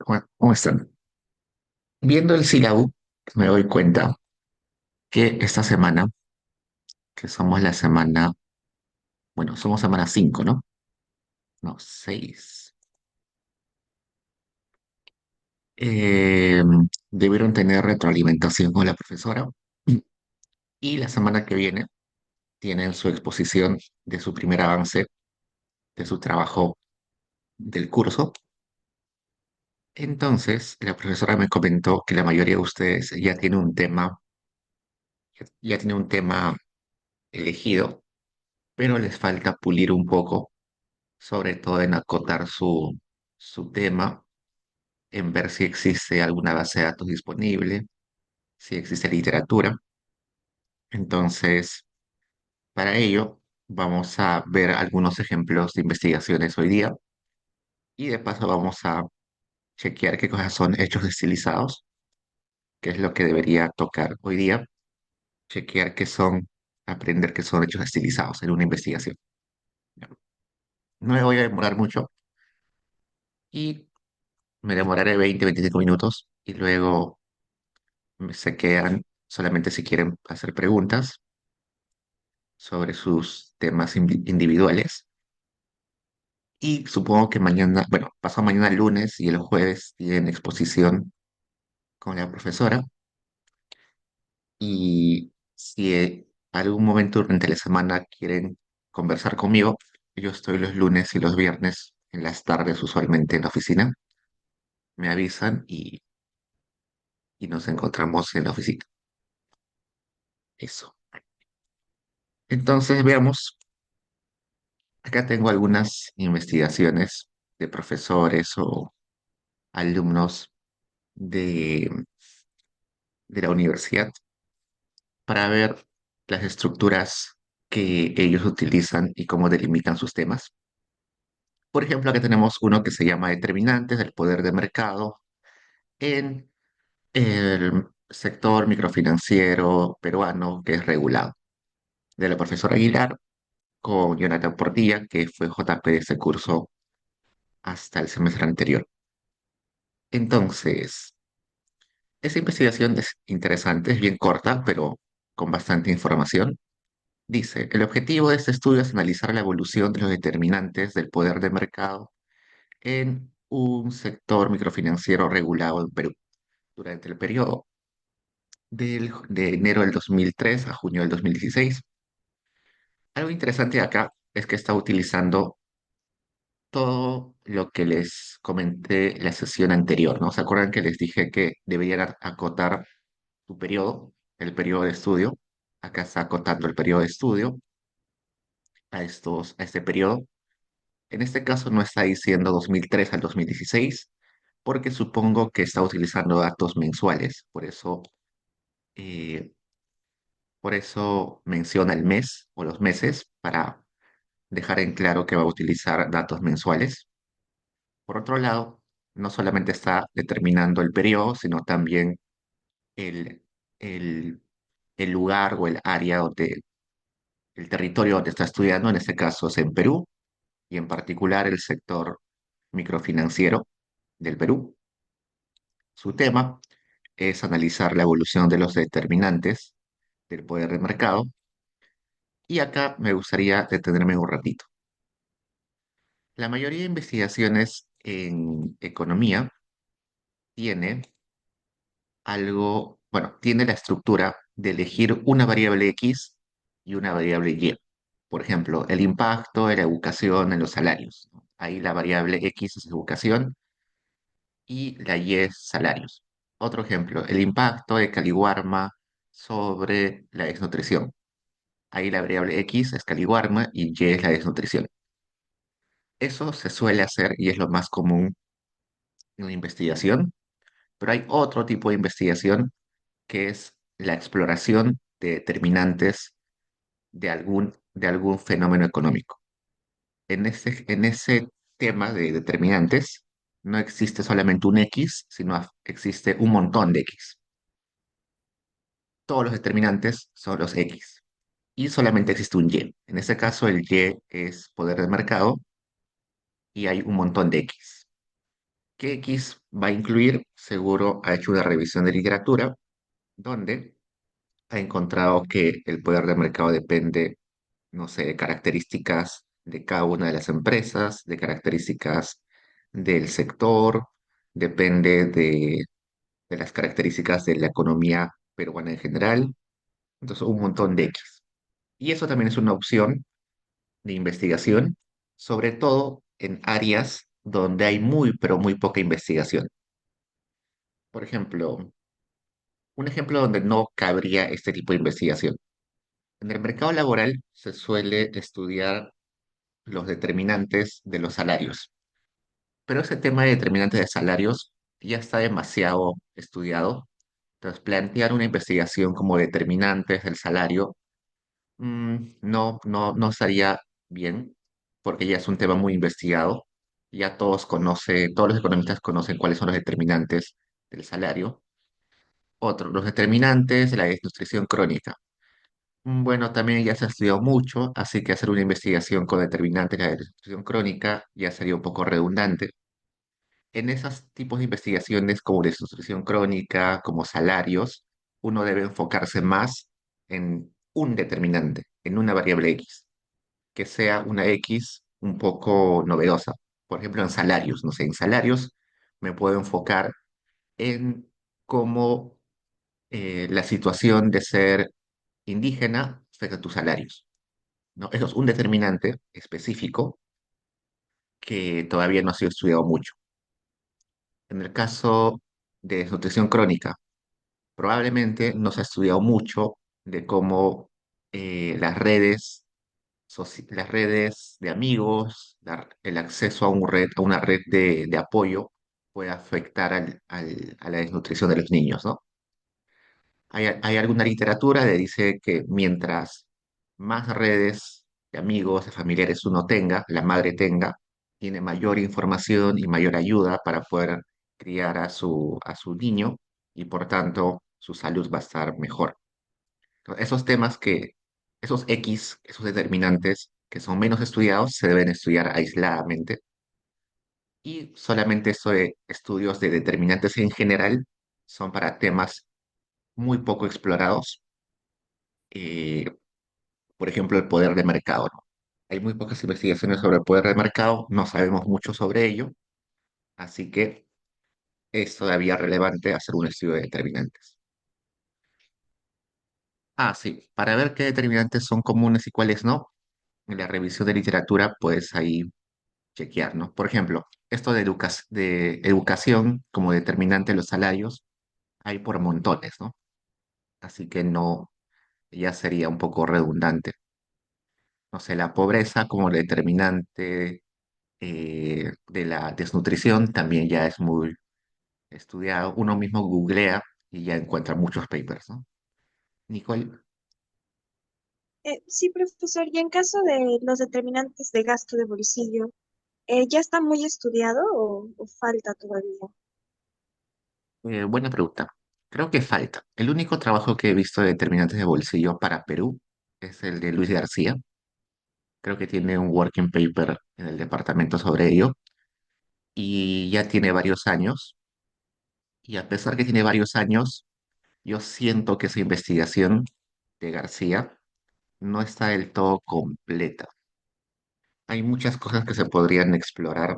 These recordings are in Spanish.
¿Cómo están? Viendo el sílabo, me doy cuenta que esta semana, que somos la semana, bueno, somos semana 5, ¿no? No, 6. Eh, Debieron tener retroalimentación con la profesora y la semana que viene tienen su exposición de su primer avance de su trabajo del curso. Entonces, la profesora me comentó que la mayoría de ustedes ya tiene un tema elegido, pero les falta pulir un poco, sobre todo en acotar su tema, en ver si existe alguna base de datos disponible, si existe literatura. Entonces, para ello, vamos a ver algunos ejemplos de investigaciones hoy día y de paso vamos a chequear qué cosas son hechos estilizados, que es lo que debería tocar hoy día, chequear aprender qué son hechos estilizados en una investigación. No me voy a demorar mucho y me demoraré 20-25 minutos y luego se quedan solamente si quieren hacer preguntas sobre sus temas individuales. Y supongo que mañana, bueno, pasado mañana lunes y el jueves tienen exposición con la profesora. Y si algún momento durante la semana quieren conversar conmigo, yo estoy los lunes y los viernes en las tardes usualmente en la oficina. Me avisan y nos encontramos en la oficina. Eso. Entonces, veamos. Acá tengo algunas investigaciones de profesores o alumnos de, de la universidad para ver las estructuras que ellos utilizan y cómo delimitan sus temas. Por ejemplo, acá tenemos uno que se llama Determinantes del poder de mercado en el sector microfinanciero peruano que es regulado, de la profesora Aguilar con Jonathan Portilla, que fue JP de ese curso hasta el semestre anterior. Entonces, esa investigación es interesante, es bien corta, pero con bastante información. Dice, el objetivo de este estudio es analizar la evolución de los determinantes del poder de mercado en un sector microfinanciero regulado en Perú durante el periodo de enero del 2003 a junio del 2016. Algo interesante acá es que está utilizando todo lo que les comenté la sesión anterior, ¿no? ¿Se acuerdan que les dije que deberían acotar su periodo, el periodo de estudio? Acá está acotando el periodo de estudio a este periodo. En este caso no está diciendo 2003 al 2016, porque supongo que está utilizando datos mensuales. Eh, por eso menciona el mes o los meses para dejar en claro que va a utilizar datos mensuales. Por otro lado, no solamente está determinando el periodo, sino también el, el, el lugar o el área el territorio donde está estudiando, en este caso es en Perú, y en particular el sector microfinanciero del Perú. Su tema es analizar la evolución de los determinantes del poder de mercado, y acá me gustaría detenerme un ratito. La mayoría de investigaciones en economía tiene tiene la estructura de elegir una variable X y una variable Y. Por ejemplo, el impacto de la educación en los salarios, ¿no? Ahí la variable X es educación y la Y es salarios. Otro ejemplo, el impacto de Caliwarma sobre la desnutrición. Ahí la variable X es Caliwarma y Y es la desnutrición. Eso se suele hacer y es lo más común en la investigación, pero hay otro tipo de investigación que es la exploración de determinantes de algún fenómeno económico. En ese tema de determinantes no existe solamente un X, sino existe un montón de X. Todos los determinantes son los X y solamente existe un Y. En este caso, el Y es poder de mercado y hay un montón de X. ¿Qué X va a incluir? Seguro ha hecho una revisión de literatura donde ha encontrado que el poder de mercado depende, no sé, de características de cada una de las empresas, de características del sector, depende de las características de la economía peruana en general, entonces un montón de X. Y eso también es una opción de investigación, sobre todo en áreas donde hay muy, pero muy poca investigación. Por ejemplo, un ejemplo donde no cabría este tipo de investigación. En el mercado laboral se suele estudiar los determinantes de los salarios, pero ese tema de determinantes de salarios ya está demasiado estudiado. Entonces, plantear una investigación como determinantes del salario, no estaría bien, porque ya es un tema muy investigado. Ya todos los economistas conocen cuáles son los determinantes del salario. Otro, los determinantes de la desnutrición crónica. Bueno, también ya se ha estudiado mucho, así que hacer una investigación con determinantes de la desnutrición crónica ya sería un poco redundante. En esos tipos de investigaciones como desnutrición crónica, como salarios, uno debe enfocarse más en un determinante, en una variable X, que sea una X un poco novedosa. Por ejemplo, en salarios, no sé, en salarios me puedo enfocar en cómo la situación de ser indígena afecta a tus salarios, ¿no? Eso es un determinante específico que todavía no ha sido estudiado mucho. En el caso de desnutrición crónica, probablemente no se ha estudiado mucho de cómo las redes de amigos, el acceso a, a una red de apoyo puede afectar a la desnutrición de los niños, ¿no? Hay alguna literatura que dice que mientras más redes de amigos, de familiares uno tenga, la madre tenga, tiene mayor información y mayor ayuda para poder criar a su niño y por tanto su salud va a estar mejor. Entonces, esos X, esos determinantes que son menos estudiados, se deben estudiar aisladamente y solamente estudios de determinantes en general son para temas muy poco explorados, eh, por ejemplo, el poder de mercado, ¿no? Hay muy pocas investigaciones sobre el poder de mercado, no sabemos mucho sobre ello, así que es todavía relevante hacer un estudio de determinantes. Ah, sí, para ver qué determinantes son comunes y cuáles no, en la revisión de literatura puedes ahí chequear, ¿no? Por ejemplo, esto de educación como determinante de los salarios, hay por montones, ¿no? Así que no, ya sería un poco redundante. No sé, la pobreza como determinante de la desnutrición también ya es muy estudiado. Uno mismo googlea y ya encuentra muchos papers, ¿no? Nicole, Sí, profesor, y en caso de los determinantes de gasto de bolsillo, ¿ya está muy estudiado o falta todavía? buena pregunta. Creo que falta. El único trabajo que he visto de determinantes de bolsillo para Perú es el de Luis García. Creo que tiene un working paper en el departamento sobre ello y ya tiene varios años. Y a pesar que tiene varios años, yo siento que esa investigación de García no está del todo completa. Hay muchas cosas que se podrían explorar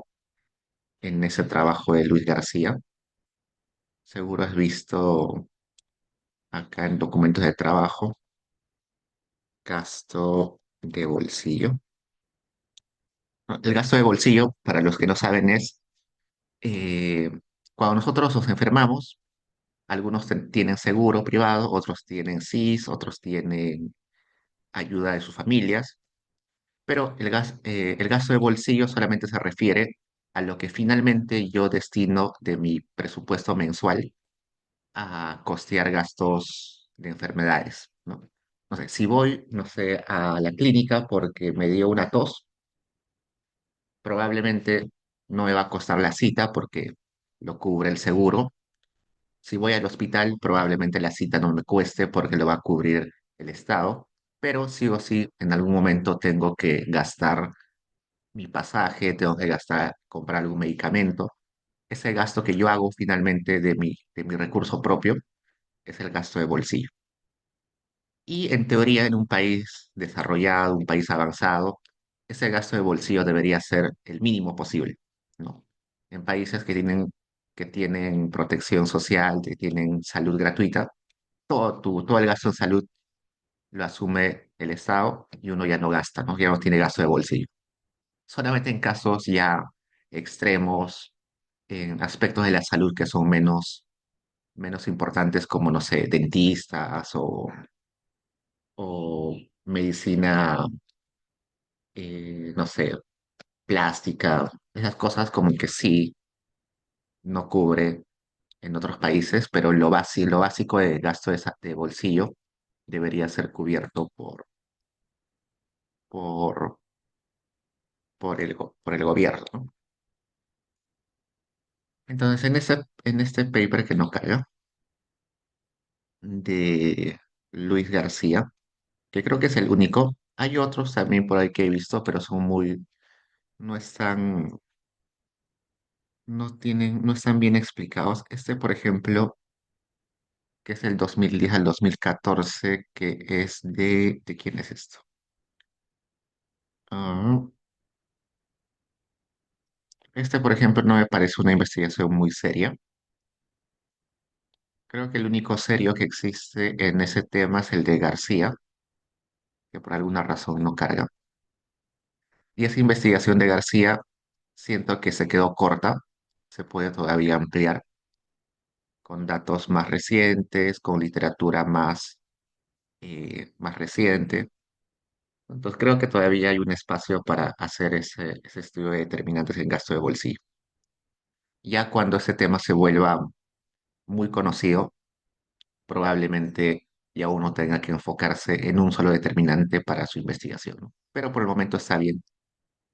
en ese trabajo de Luis García. Seguro has visto acá en documentos de trabajo, gasto de bolsillo. ¿No? El gasto de bolsillo, para los que no saben, es eh, cuando nosotros nos enfermamos, algunos tienen seguro privado, otros tienen SIS, otros tienen ayuda de sus familias, pero el gasto de bolsillo solamente se refiere a lo que finalmente yo destino de mi presupuesto mensual a costear gastos de enfermedades, ¿no? No sé, si voy, no sé, a la clínica porque me dio una tos, probablemente no me va a costar la cita porque lo cubre el seguro. Si voy al hospital, probablemente la cita no me cueste porque lo va a cubrir el Estado, pero sí o sí, en algún momento tengo que gastar mi pasaje, tengo que gastar, comprar algún medicamento. ese gasto que yo hago finalmente de mi recurso propio es el gasto de bolsillo. Y en teoría, en un país desarrollado, un país avanzado, ese gasto de bolsillo debería ser el mínimo posible, ¿no? En países que tienen protección social, que tienen salud gratuita, todo el gasto en salud lo asume el Estado y uno ya no gasta, ¿no? Ya no tiene gasto de bolsillo. Solamente en casos ya extremos, en aspectos de la salud que son menos importantes, como, no sé, dentistas o medicina, no sé, plástica, esas cosas como que sí no cubre en otros países, pero lo básico de gasto de bolsillo debería ser cubierto por, por el gobierno, ¿no? Entonces, en este paper que nos carga de Luis García, que creo que es el único, hay otros también por ahí que he visto, pero no están, no están bien explicados. Este, por ejemplo, que es el 2010 al 2014, que es ¿de quién es esto? Ah, este, por ejemplo, no me parece una investigación muy seria. Creo que el único serio que existe en ese tema es el de García, que por alguna razón no carga. Y esa investigación de García siento que se quedó corta, se puede todavía ampliar con datos más recientes, con literatura más reciente. Entonces creo que todavía hay un espacio para hacer ese estudio de determinantes en gasto de bolsillo. Ya cuando ese tema se vuelva muy conocido, probablemente ya uno tenga que enfocarse en un solo determinante para su investigación, ¿no? Pero por el momento está bien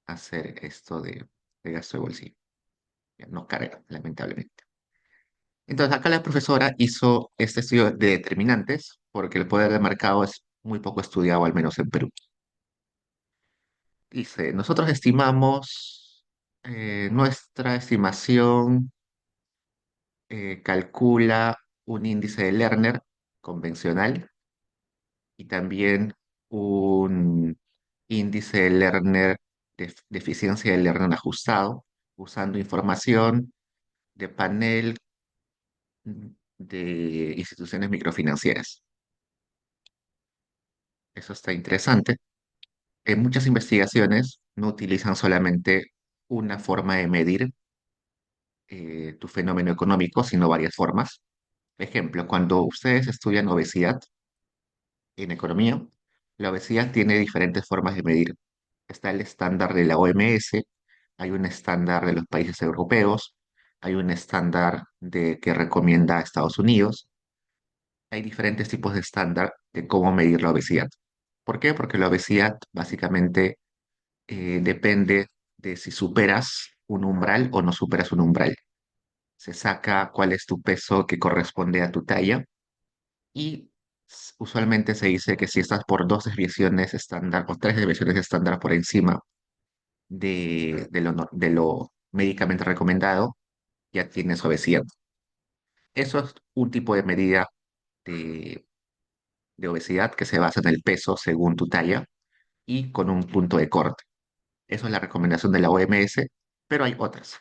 hacer esto de gasto de bolsillo. Ya no carga, lamentablemente. Entonces acá la profesora hizo este estudio de determinantes porque el poder de mercado es muy poco estudiado, al menos en Perú. Dice, nosotros estimamos, nuestra estimación calcula un índice de Lerner convencional y también un índice de Lerner, de eficiencia de Lerner ajustado, usando información de panel de instituciones microfinancieras. Eso está interesante. En muchas investigaciones no utilizan solamente una forma de medir tu fenómeno económico, sino varias formas. Ejemplo, cuando ustedes estudian obesidad en economía, la obesidad tiene diferentes formas de medir. Está el estándar de la OMS, hay un estándar de los países europeos, hay un estándar que recomienda Estados Unidos. Hay diferentes tipos de estándar de cómo medir la obesidad. ¿Por qué? Porque la obesidad básicamente depende de si superas un umbral o no superas un umbral. Se saca cuál es tu peso que corresponde a tu talla y usualmente se dice que si estás por dos desviaciones estándar o tres desviaciones estándar por encima de lo médicamente recomendado, ya tienes obesidad. Eso es un tipo de medida de, de obesidad que se basa en el peso según tu talla y con un punto de corte. Eso es la recomendación de la OMS, pero hay otras.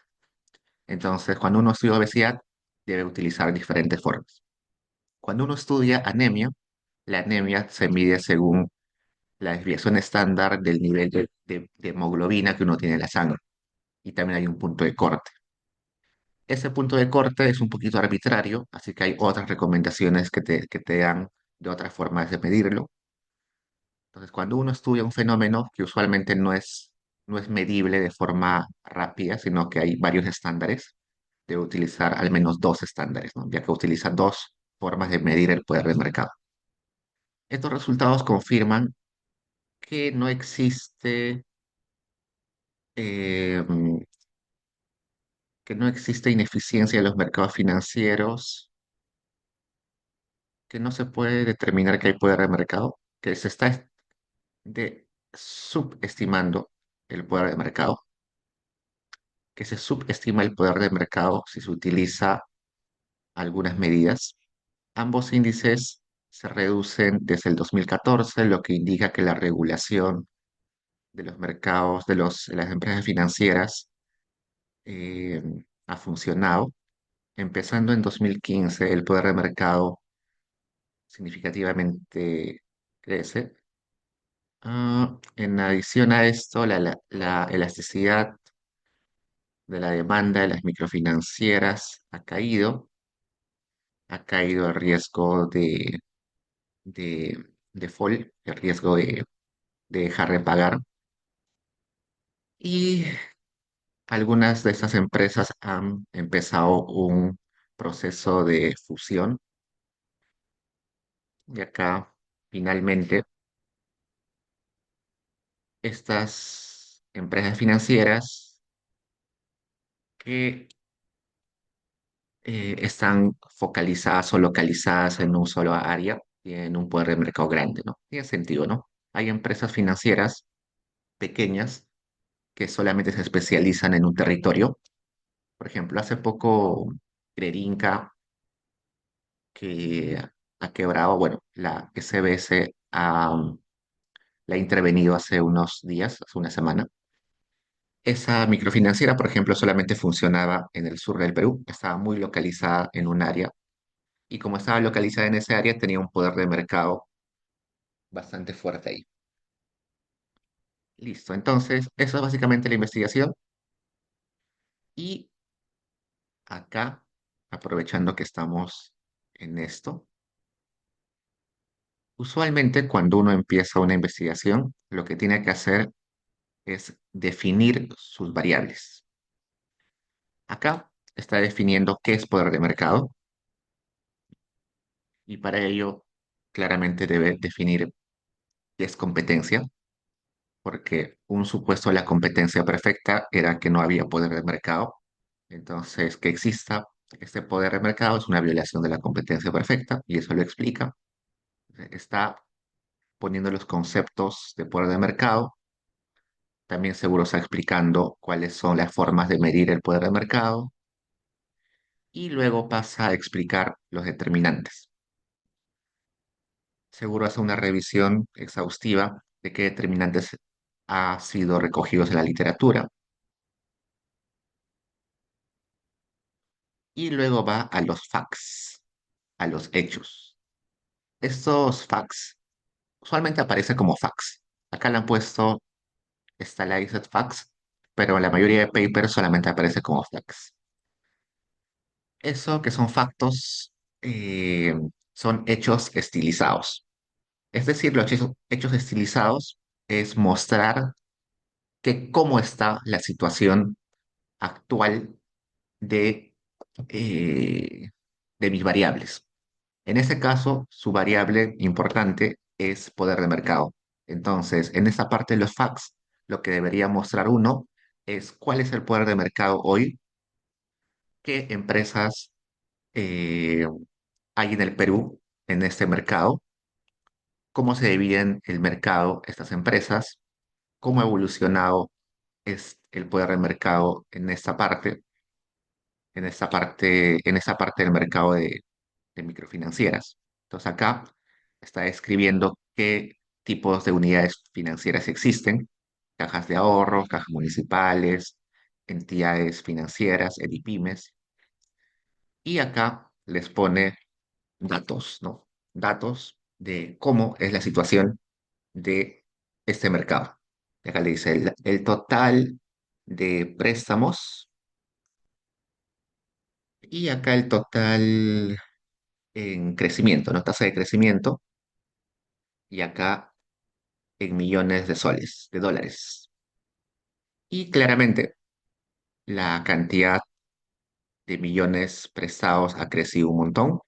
Entonces, cuando uno estudia obesidad, debe utilizar diferentes formas. Cuando uno estudia anemia, la anemia se mide según la desviación estándar del nivel de hemoglobina que uno tiene en la sangre. Y también hay un punto de corte. Ese punto de corte es un poquito arbitrario, así que hay otras recomendaciones que te dan de otras formas de medirlo. Entonces, cuando uno estudia un fenómeno que usualmente no es medible de forma rápida, sino que hay varios estándares, debe utilizar al menos dos estándares, ¿no? Ya que utiliza dos formas de medir el poder del mercado. Estos resultados confirman que no existe, eh, que no existe ineficiencia de los mercados financieros, que no se puede determinar que hay poder de mercado, que se está subestimando el poder de mercado que se subestima el poder de mercado si se utiliza algunas medidas. Ambos índices se reducen desde el 2014, lo que indica que la regulación de los mercados, de las empresas financieras, eh, ha funcionado. Empezando en 2015, el poder de mercado significativamente crece. En adición a esto, la elasticidad de la demanda de las microfinancieras ha caído el riesgo de default, el riesgo de dejar de pagar. Y algunas de estas empresas han empezado un proceso de fusión. Y acá, finalmente, estas empresas financieras que están focalizadas o localizadas en un solo área, tienen un poder de mercado grande, ¿no? Tiene sentido, ¿no? Hay empresas financieras pequeñas que solamente se especializan en un territorio. Por ejemplo, hace poco Crerinca, que ha quebrado, bueno, la SBS la ha intervenido hace unos días, hace una semana. Esa microfinanciera, por ejemplo, solamente funcionaba en el sur del Perú, estaba muy localizada en un área y como estaba localizada en ese área tenía un poder de mercado bastante fuerte ahí. Listo, entonces eso es básicamente la investigación y acá, aprovechando que estamos en esto, usualmente cuando uno empieza una investigación, lo que tiene que hacer es definir sus variables. Acá está definiendo qué es poder de mercado y para ello claramente debe definir qué es competencia, porque un supuesto de la competencia perfecta era que no había poder de mercado. Entonces, que exista este poder de mercado es una violación de la competencia perfecta y eso lo explica. Está poniendo los conceptos de poder de mercado. También seguro está explicando cuáles son las formas de medir el poder de mercado y luego pasa a explicar los determinantes. Seguro hace una revisión exhaustiva de qué determinantes ha sido recogidos en la literatura y luego va a los facts, a los hechos. Estos facts usualmente aparecen como facts. Acá le han puesto stylized facts, pero en la mayoría de papers solamente aparece como facts. Eso que son factos, eh, son hechos estilizados. Es decir, los hechos estilizados es mostrar que cómo está la situación actual de, eh, de mis variables. En ese caso, su variable importante es poder de mercado. Entonces, en esa parte de los facts, lo que debería mostrar uno es cuál es el poder de mercado hoy, qué empresas eh, hay en el Perú en este mercado, cómo se dividen el mercado estas empresas, cómo ha evolucionado es el poder de mercado en esta parte del mercado de microfinancieras. Entonces acá está describiendo qué tipos de unidades financieras existen: cajas de ahorro, cajas municipales, entidades financieras, EDIPYMES, y acá les pone datos, ¿no? Datos de cómo es la situación de este mercado. Y acá le dice el total de préstamos y acá el total en crecimiento, ¿no? Tasa de crecimiento y acá en millones de soles, de dólares. Y claramente la cantidad de millones prestados ha crecido un montón,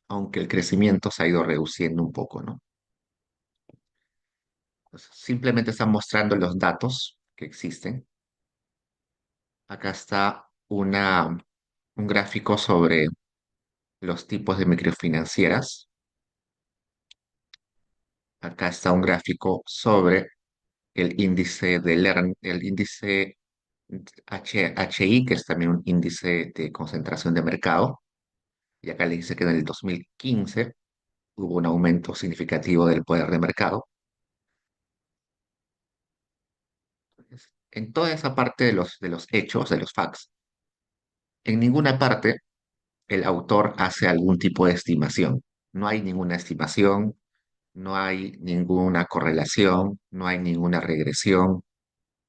aunque el crecimiento se ha ido reduciendo un poco, ¿no? Entonces, simplemente están mostrando los datos que existen. Acá está un gráfico sobre los tipos de microfinancieras. Acá está un gráfico sobre el índice de Lern, el índice HI, que es también un índice de concentración de mercado, y acá le dice que en el 2015 hubo un aumento significativo del poder de mercado. En toda esa parte de los hechos, de los facts, en ninguna parte el autor hace algún tipo de estimación. No hay ninguna estimación, no hay ninguna correlación, no hay ninguna regresión,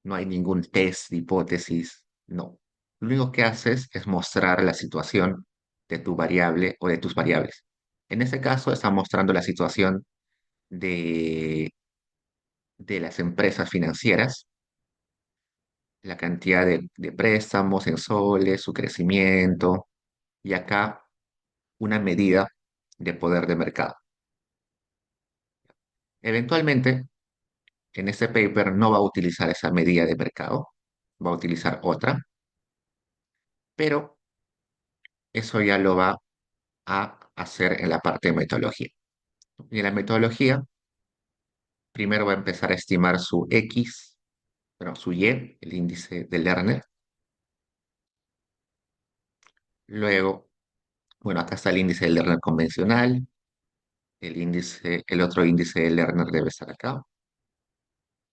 no hay ningún test de hipótesis, no. Lo único que haces es mostrar la situación de tu variable o de tus variables. En este caso está mostrando la situación de, de las empresas financieras, la cantidad de préstamos en soles, su crecimiento, y acá una medida de poder de mercado. Eventualmente, en este paper no va a utilizar esa medida de mercado, va a utilizar otra, pero eso ya lo va a hacer en la parte de metodología. Y en la metodología, primero va a empezar a estimar su X, bueno, su Y, el índice de Lerner. Luego, bueno, acá está el índice de Lerner convencional, el otro índice de Lerner debe estar acá,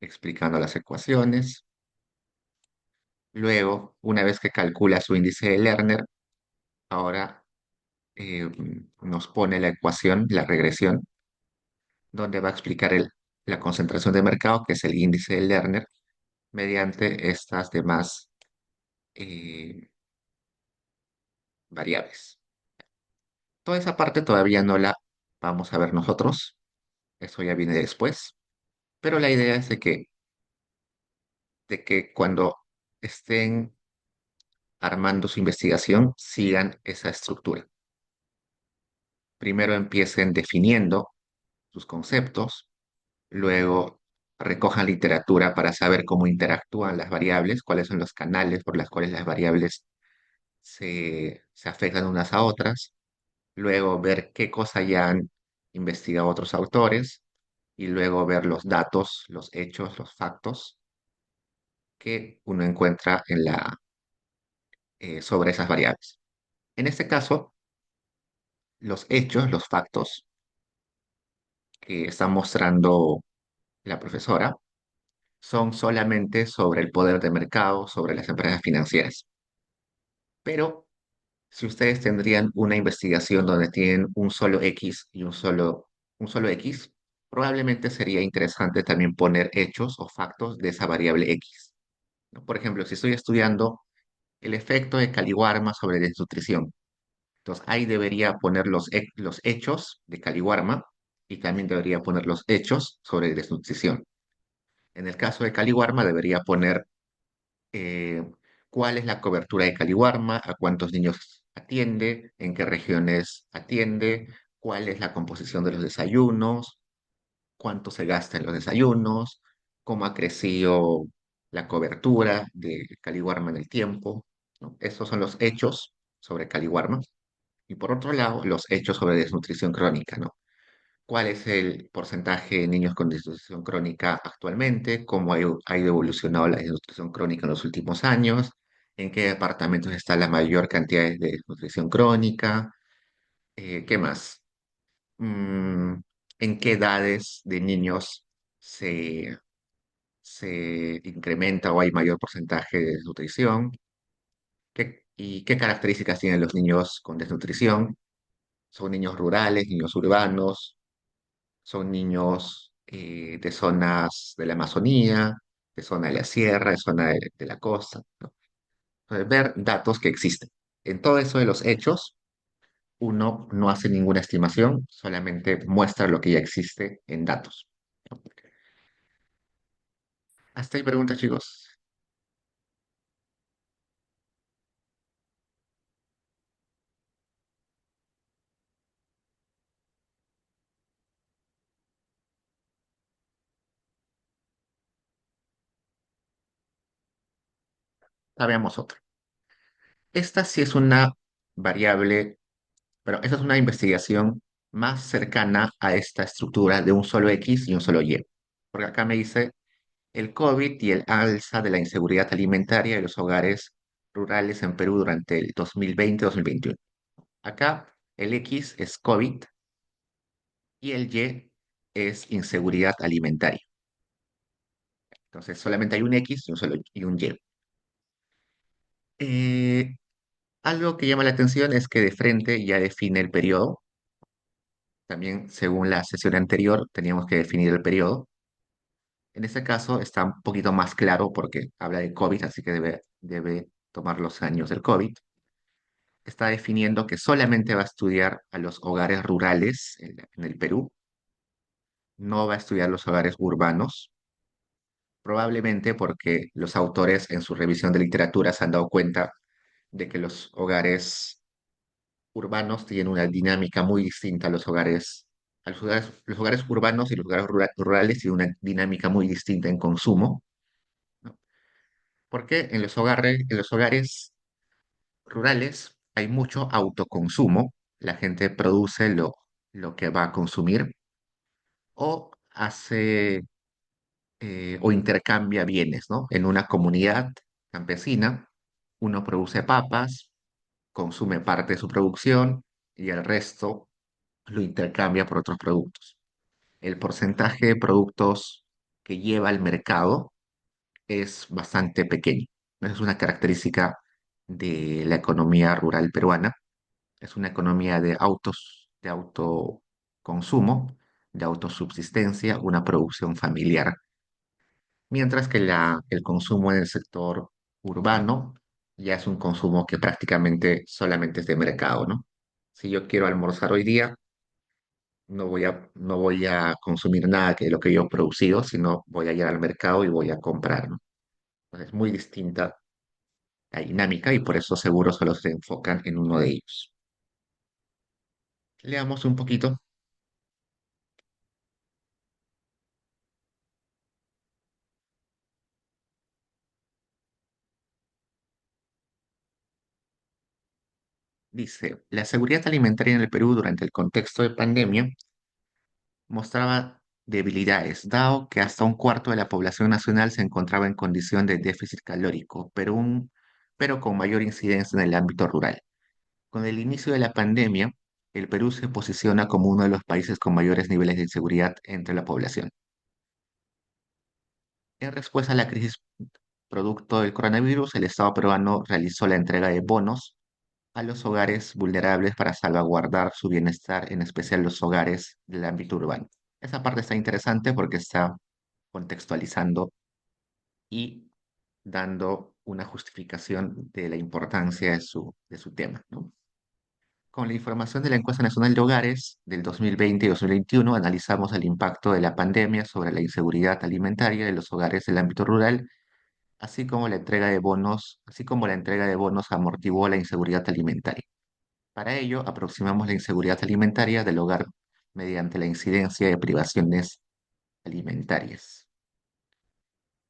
explicando las ecuaciones. Luego, una vez que calcula su índice de Lerner, ahora nos pone la ecuación, la regresión, donde va a explicar la concentración de mercado, que es el índice de Lerner, mediante estas demás eh, variables. Toda esa parte todavía no la vamos a ver nosotros, eso ya viene después, pero la idea es de que cuando estén armando su investigación sigan esa estructura. Primero empiecen definiendo sus conceptos, luego recojan literatura para saber cómo interactúan las variables, cuáles son los canales por los cuales las variables se afectan unas a otras, luego ver qué cosa ya han investigado otros autores y luego ver los datos, los hechos, los factos que uno encuentra sobre esas variables. En este caso, los hechos, los factos que está mostrando la profesora son solamente sobre el poder de mercado, sobre las empresas financieras. Pero si ustedes tendrían una investigación donde tienen un solo X y un solo X, probablemente sería interesante también poner hechos o factos de esa variable X, ¿no? Por ejemplo, si estoy estudiando el efecto de Caliwarma sobre desnutrición, entonces ahí debería poner los hechos de Caliwarma y también debería poner los hechos sobre desnutrición. En el caso de Caliwarma debería poner eh, cuál es la cobertura de Caliwarma, a cuántos niños atiende, en qué regiones atiende, cuál es la composición de los desayunos, cuánto se gasta en los desayunos, cómo ha crecido la cobertura de Caliwarma en el tiempo, ¿no? Esos son los hechos sobre Caliwarma. Y por otro lado, los hechos sobre desnutrición crónica, ¿no? ¿Cuál es el porcentaje de niños con desnutrición crónica actualmente? ¿Cómo ha ido evolucionando la desnutrición crónica en los últimos años? ¿En qué departamentos está la mayor cantidad de desnutrición crónica? ¿Qué más? Mm, ¿En qué edades de niños se, se incrementa o hay mayor porcentaje de desnutrición? ¿Y qué características tienen los niños con desnutrición? ¿Son niños rurales, niños urbanos? Son niños de zonas de la Amazonía, de zona de la sierra, de zona de la costa, ¿no? Entonces, ver datos que existen. En todo eso de los hechos, uno no hace ninguna estimación, solamente muestra lo que ya existe en datos, ¿no? Hasta ahí preguntas, chicos. Ahora veamos otra. Esta sí es una variable, pero esta es una investigación más cercana a esta estructura de un solo X y un solo Y. Porque acá me dice el COVID y el alza de la inseguridad alimentaria de los hogares rurales en Perú durante el 2020-2021. Acá el X es COVID y el Y es inseguridad alimentaria. Entonces solamente hay un X y y un Y. Eh, Algo que llama la atención es que de frente ya define el periodo. También, según la sesión anterior, teníamos que definir el periodo. En este caso está un poquito más claro porque habla de COVID, así que debe tomar los años del COVID. Está definiendo que solamente va a estudiar a los hogares rurales en el Perú, no va a estudiar los hogares urbanos, probablemente porque los autores en su revisión de literatura se han dado cuenta de que los hogares urbanos tienen una dinámica muy distinta los hogares urbanos y los hogares rurales tienen una dinámica muy distinta en consumo, ¿no? Porque en los hogares rurales hay mucho autoconsumo, la gente produce lo que va a consumir o hace o intercambia bienes, ¿no? En una comunidad campesina, uno produce papas, consume parte de su producción y el resto lo intercambia por otros productos. El porcentaje de productos que lleva al mercado es bastante pequeño. Esa es una característica de la economía rural peruana. Es una economía de autoconsumo, de autosubsistencia, una producción familiar, mientras que el consumo en el sector urbano ya es un consumo que prácticamente solamente es de mercado, ¿no? Si yo quiero almorzar hoy día, no voy a consumir nada de lo que yo he producido, sino voy a ir al mercado y voy a comprar, ¿no? Entonces, es muy distinta la dinámica y por eso seguro solo se enfocan en uno de ellos. Leamos un poquito. Dice, la seguridad alimentaria en el Perú durante el contexto de pandemia mostraba debilidades, dado que hasta un cuarto de la población nacional se encontraba en condición de déficit calórico, pero con mayor incidencia en el ámbito rural. Con el inicio de la pandemia, el Perú se posiciona como uno de los países con mayores niveles de inseguridad entre la población. En respuesta a la crisis producto del coronavirus, el Estado peruano realizó la entrega de bonos a los hogares vulnerables para salvaguardar su bienestar, en especial los hogares del ámbito urbano. Esa parte está interesante porque está contextualizando y dando una justificación de la importancia de su tema, ¿no? Con la información de la Encuesta Nacional de Hogares del 2020 y 2021, analizamos el impacto de la pandemia sobre la inseguridad alimentaria de los hogares del ámbito rural, así como la entrega de bonos amortiguó la inseguridad alimentaria. Para ello, aproximamos la inseguridad alimentaria del hogar mediante la incidencia de privaciones alimentarias,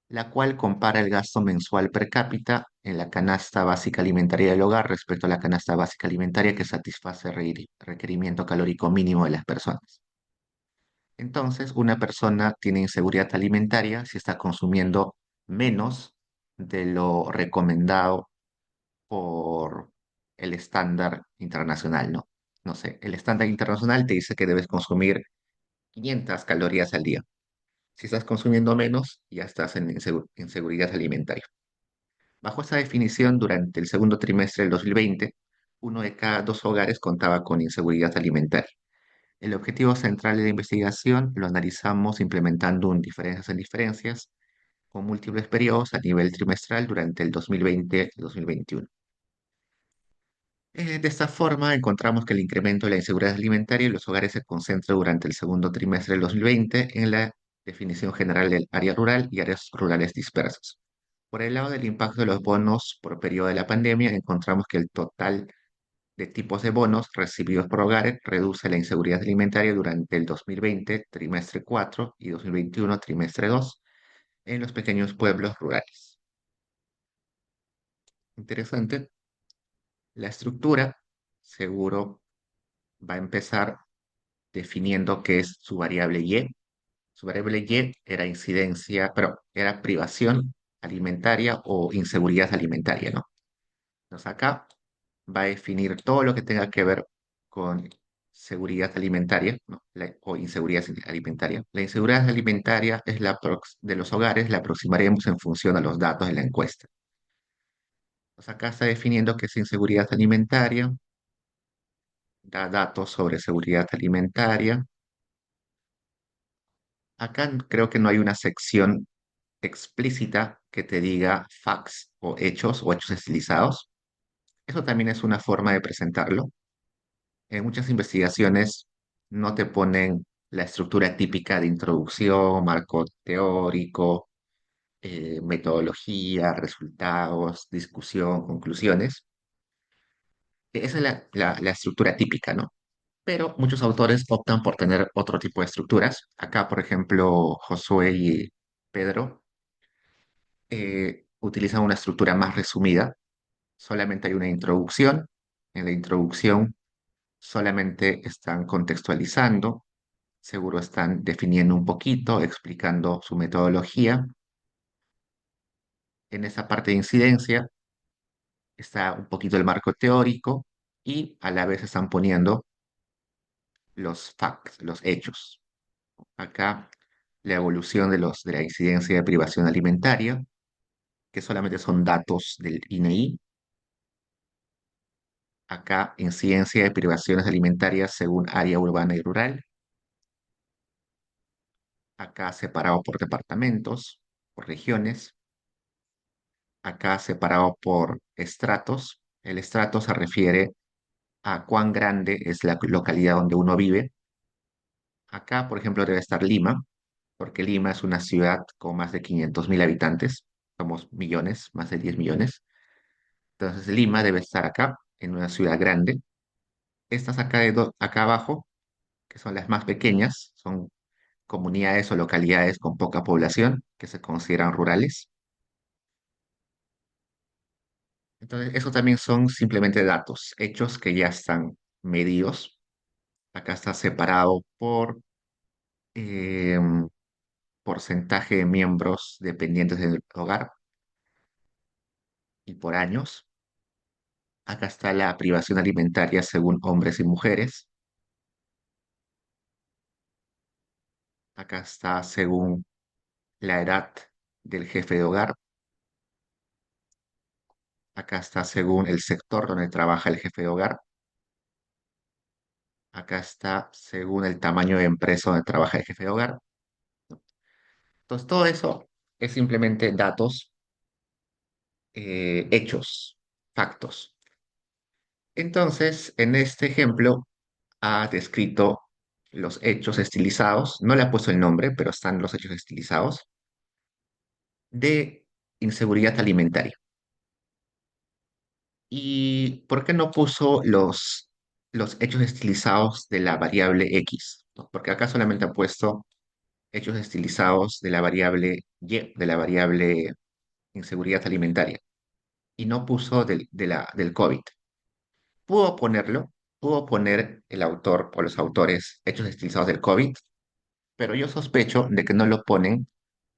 la cual compara el gasto mensual per cápita en la canasta básica alimentaria del hogar respecto a la canasta básica alimentaria que satisface el requerimiento calórico mínimo de las personas. Entonces, una persona tiene inseguridad alimentaria si está consumiendo menos de lo recomendado por el estándar internacional, ¿no? No sé, el estándar internacional te dice que debes consumir 500 calorías al día. Si estás consumiendo menos, ya estás en inseguridad alimentaria. Bajo esa definición, durante el segundo trimestre del 2020, uno de cada dos hogares contaba con inseguridad alimentaria. El objetivo central de la investigación lo analizamos implementando un diferencias en diferencias con múltiples periodos a nivel trimestral durante el 2020 y 2021. De esta forma, encontramos que el incremento de la inseguridad alimentaria en los hogares se concentra durante el segundo trimestre del 2020 en la definición general del área rural y áreas rurales dispersas. Por el lado del impacto de los bonos por periodo de la pandemia, encontramos que el total de tipos de bonos recibidos por hogares reduce la inseguridad alimentaria durante el 2020, trimestre 4, y 2021, trimestre 2, en los pequeños pueblos rurales. Interesante. La estructura, seguro, va a empezar definiendo qué es su variable Y. Su variable Y era incidencia, pero era privación alimentaria o inseguridad alimentaria, ¿no? Entonces acá va a definir todo lo que tenga que ver con seguridad alimentaria, ¿no? O inseguridad alimentaria. La inseguridad alimentaria es de los hogares, la aproximaremos en función a los datos de la encuesta. Pues acá está definiendo qué es inseguridad alimentaria, da datos sobre seguridad alimentaria. Acá creo que no hay una sección explícita que te diga facts o hechos estilizados. Eso también es una forma de presentarlo. En muchas investigaciones no te ponen la estructura típica de introducción, marco teórico, metodología, resultados, discusión, conclusiones. Esa es la estructura típica, ¿no? Pero muchos autores optan por tener otro tipo de estructuras. Acá, por ejemplo, Josué y Pedro utilizan una estructura más resumida. Solamente hay una introducción. En la introducción solamente están contextualizando, seguro están definiendo un poquito, explicando su metodología. En esa parte de incidencia está un poquito el marco teórico y a la vez están poniendo los facts, los hechos. Acá la evolución de la incidencia de privación alimentaria, que solamente son datos del INEI. Acá incidencia de privaciones alimentarias según área urbana y rural. Acá separado por departamentos, por regiones. Acá separado por estratos. El estrato se refiere a cuán grande es la localidad donde uno vive. Acá, por ejemplo, debe estar Lima, porque Lima es una ciudad con más de 500.000 habitantes. Somos millones, más de 10 millones. Entonces, Lima debe estar acá, en una ciudad grande. Estas acá, acá abajo, que son las más pequeñas, son comunidades o localidades con poca población, que se consideran rurales. Entonces, eso también son simplemente datos, hechos que ya están medidos. Acá está separado por eh, porcentaje de miembros dependientes del hogar y por años. Acá está la privación alimentaria según hombres y mujeres. Acá está según la edad del jefe de hogar. Acá está según el sector donde trabaja el jefe de hogar. Acá está según el tamaño de empresa donde trabaja el jefe de hogar. Entonces, todo eso es simplemente datos, hechos, factos. Entonces, en este ejemplo, ha descrito los hechos estilizados, no le ha puesto el nombre, pero están los hechos estilizados de inseguridad alimentaria. ¿Y por qué no puso los hechos estilizados de la variable X? ¿No? Porque acá solamente ha puesto hechos estilizados de la variable Y, de la variable inseguridad alimentaria, y no puso del COVID. Pudo ponerlo, pudo poner el autor o los autores hechos estilizados del COVID, pero yo sospecho de que no lo ponen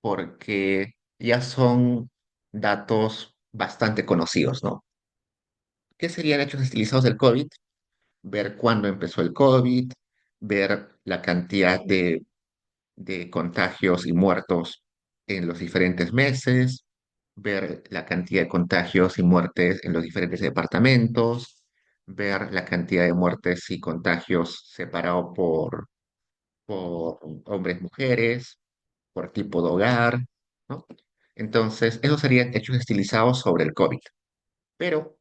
porque ya son datos bastante conocidos, ¿no? ¿Qué serían hechos estilizados del COVID? Ver cuándo empezó el COVID, ver la cantidad de contagios y muertos en los diferentes meses, ver la cantidad de contagios y muertes en los diferentes departamentos, ver la cantidad de muertes y contagios separado por hombres, mujeres, por tipo de hogar, ¿no? Entonces, esos serían hechos estilizados sobre el COVID. Pero,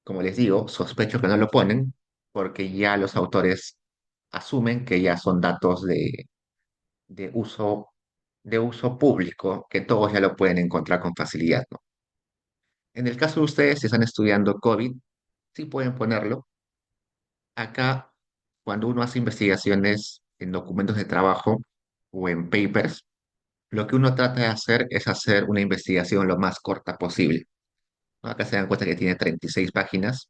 como les digo, sospecho que no lo ponen porque ya los autores asumen que ya son datos de uso, de uso público, que todos ya lo pueden encontrar con facilidad, ¿no? En el caso de ustedes, si están estudiando COVID, sí pueden ponerlo. Acá, cuando uno hace investigaciones en documentos de trabajo o en papers, lo que uno trata de hacer es hacer una investigación lo más corta posible, ¿no? Acá se dan cuenta que tiene 36 páginas.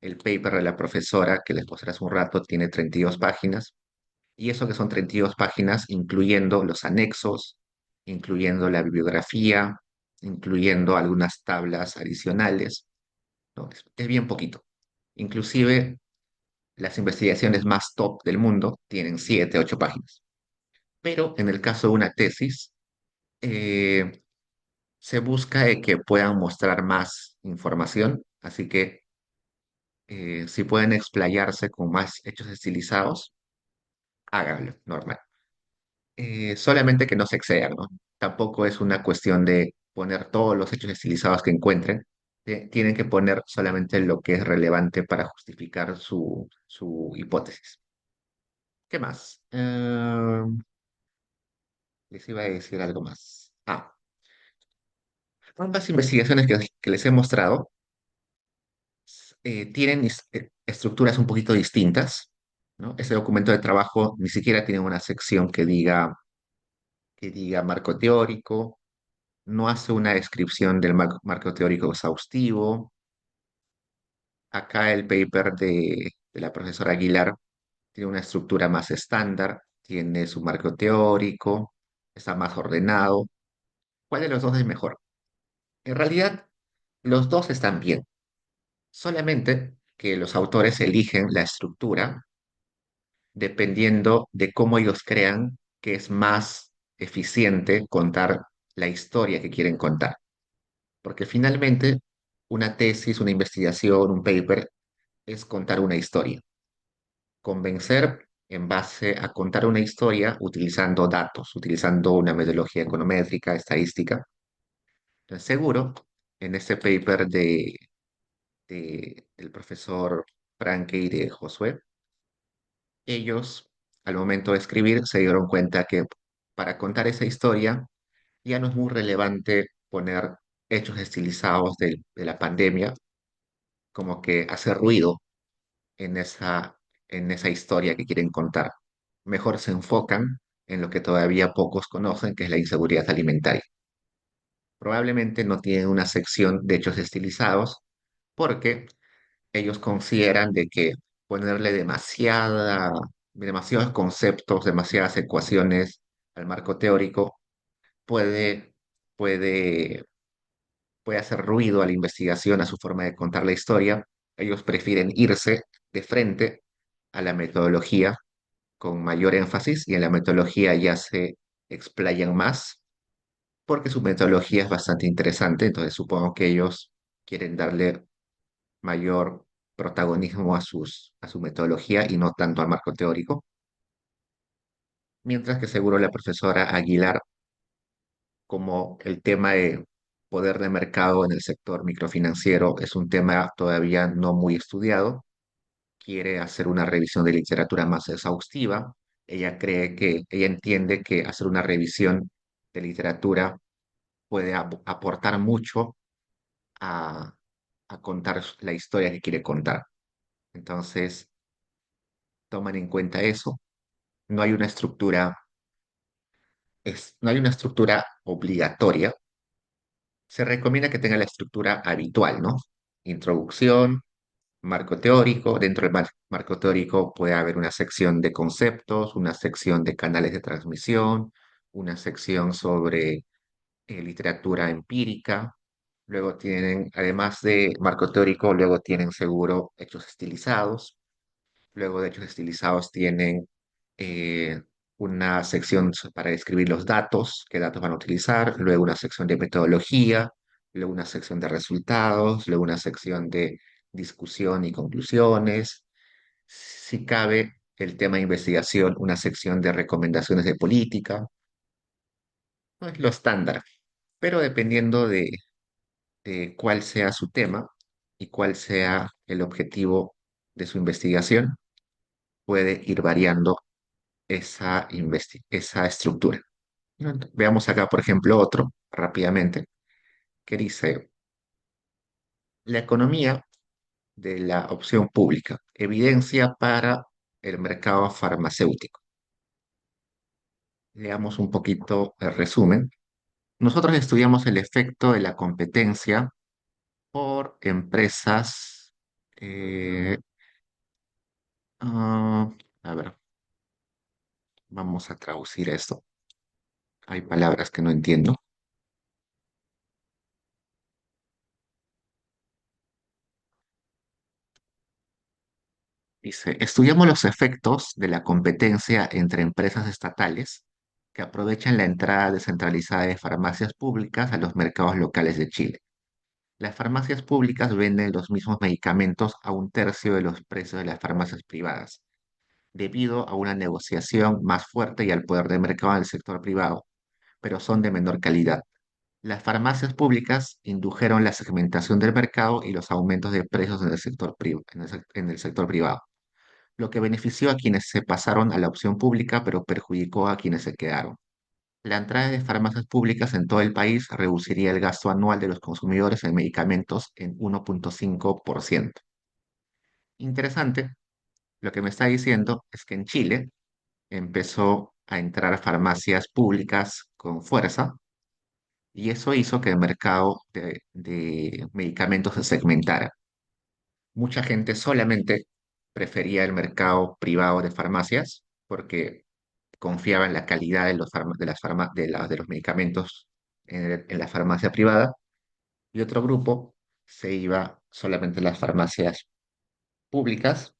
El paper de la profesora que les mostré hace un rato tiene 32 páginas. Y eso que son 32 páginas, incluyendo los anexos, incluyendo la bibliografía, incluyendo algunas tablas adicionales, ¿no? Es bien poquito. Inclusive las investigaciones más top del mundo tienen 7, 8 páginas. Pero en el caso de una tesis, eh, se busca que puedan mostrar más información, así que si pueden explayarse con más hechos estilizados, háganlo, normal. Solamente que no se excedan, ¿no? Tampoco es una cuestión de poner todos los hechos estilizados que encuentren. Tienen que poner solamente lo que es relevante para justificar su hipótesis. ¿Qué más? Les iba a decir algo más. Ambas investigaciones que les he mostrado tienen estructuras un poquito distintas, ¿no? Ese documento de trabajo ni siquiera tiene una sección que diga marco teórico, no hace una descripción del marco teórico exhaustivo. Acá el paper de la profesora Aguilar tiene una estructura más estándar, tiene su marco teórico, está más ordenado. ¿Cuál de los dos es mejor? En realidad, los dos están bien, solamente que los autores eligen la estructura dependiendo de cómo ellos crean que es más eficiente contar la historia que quieren contar. Porque finalmente una tesis, una investigación, un paper es contar una historia. Convencer en base a contar una historia utilizando datos, utilizando una metodología econométrica, estadística. Entonces, seguro, en este paper del profesor Franke y de Josué, ellos, al momento de escribir, se dieron cuenta que para contar esa historia ya no es muy relevante poner hechos estilizados de la pandemia, como que hacer ruido en esa historia que quieren contar. Mejor se enfocan en lo que todavía pocos conocen, que es la inseguridad alimentaria. Probablemente no tienen una sección de hechos estilizados porque ellos consideran de que ponerle demasiados conceptos, demasiadas ecuaciones al marco teórico puede, puede, puede hacer ruido a la investigación, a su forma de contar la historia. Ellos prefieren irse de frente a la metodología con mayor énfasis y en la metodología ya se explayan más porque su metodología es bastante interesante, entonces supongo que ellos quieren darle mayor protagonismo a su metodología y no tanto al marco teórico, mientras que seguro la profesora Aguilar, como el tema de poder de mercado en el sector microfinanciero es un tema todavía no muy estudiado, quiere hacer una revisión de literatura más exhaustiva. Ella entiende que hacer una revisión de literatura puede aportar mucho a, a contar la historia que quiere contar. Entonces, toman en cuenta eso. No hay una estructura, no hay una estructura obligatoria. Se recomienda que tenga la estructura habitual, ¿no? Introducción, marco teórico. Dentro del marco teórico puede haber una sección de conceptos, una sección de canales de transmisión, una sección sobre literatura empírica. Luego tienen, además de marco teórico, luego tienen seguro hechos estilizados. Luego de hechos estilizados tienen eh, una sección para describir los datos, qué datos van a utilizar. Luego una sección de metodología. Luego una sección de resultados. Luego una sección de discusión y conclusiones. Si cabe el tema de investigación, una sección de recomendaciones de política. No es lo estándar, pero dependiendo de cuál sea su tema y cuál sea el objetivo de su investigación, puede ir variando esa estructura. ¿No? Veamos acá, por ejemplo, otro rápidamente, que dice, la economía de la opción pública, evidencia para el mercado farmacéutico. Leamos un poquito el resumen. Nosotros estudiamos el efecto de la competencia por empresas, eh, ah, a ver. Vamos a traducir esto. Hay palabras que no entiendo. Dice, estudiamos los efectos de la competencia entre empresas estatales que aprovechan la entrada descentralizada de farmacias públicas a los mercados locales de Chile. Las farmacias públicas venden los mismos medicamentos a un tercio de los precios de las farmacias privadas, debido a una negociación más fuerte y al poder de mercado del sector privado, pero son de menor calidad. Las farmacias públicas indujeron la segmentación del mercado y los aumentos de precios en el en el sector privado, lo que benefició a quienes se pasaron a la opción pública, pero perjudicó a quienes se quedaron. La entrada de farmacias públicas en todo el país reduciría el gasto anual de los consumidores en medicamentos en 1,5%. Interesante, lo que me está diciendo es que en Chile empezó a entrar farmacias públicas con fuerza y eso hizo que el mercado de medicamentos se segmentara. Mucha gente solamente prefería el mercado privado de farmacias porque confiaba en la calidad de de los medicamentos en la farmacia privada, y otro grupo se iba solamente a las farmacias públicas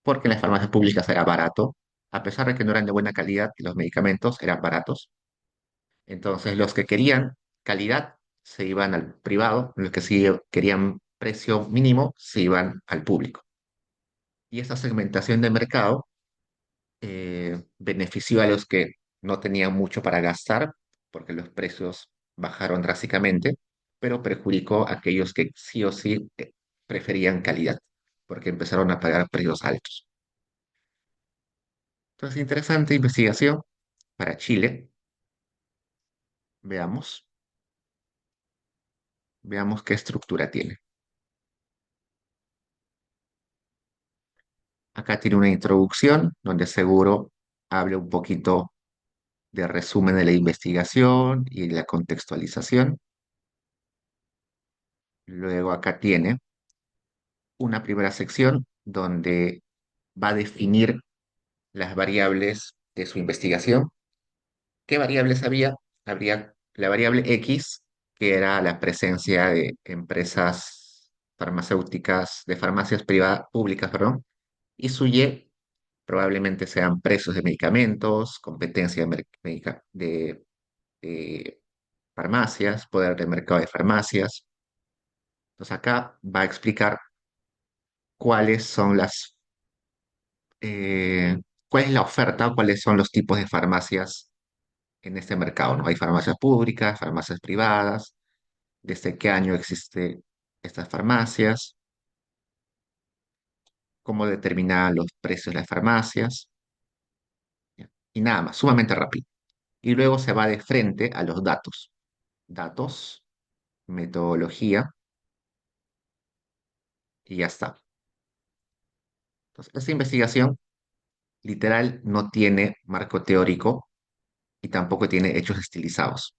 porque en las farmacias públicas era barato, a pesar de que no eran de buena calidad, los medicamentos eran baratos. Entonces los que querían calidad se iban al privado, los que sí querían precio mínimo se iban al público. Y esa segmentación de mercado benefició a los que no tenían mucho para gastar, porque los precios bajaron drásticamente, pero perjudicó a aquellos que sí o sí preferían calidad, porque empezaron a pagar precios altos. Entonces, interesante investigación para Chile. Veamos, veamos qué estructura tiene. Acá tiene una introducción donde seguro habla un poquito de resumen de la investigación y la contextualización. Luego acá tiene una primera sección donde va a definir las variables de su investigación. ¿Qué variables había? Habría la variable X, que era la presencia de empresas farmacéuticas, de farmacias privadas, públicas, perdón, y su Y probablemente sean precios de medicamentos, competencia de farmacias, poder de mercado de farmacias. Entonces acá va a explicar cuáles son eh, cuál es la oferta, cuáles son los tipos de farmacias en este mercado, ¿no? Hay farmacias públicas, farmacias privadas, desde qué año existen estas farmacias, cómo determinan los precios de las farmacias, ¿ya? Y nada más, sumamente rápido. Y luego se va de frente a los datos. Datos, metodología, y ya está. Entonces, esta investigación literal no tiene marco teórico y tampoco tiene hechos estilizados.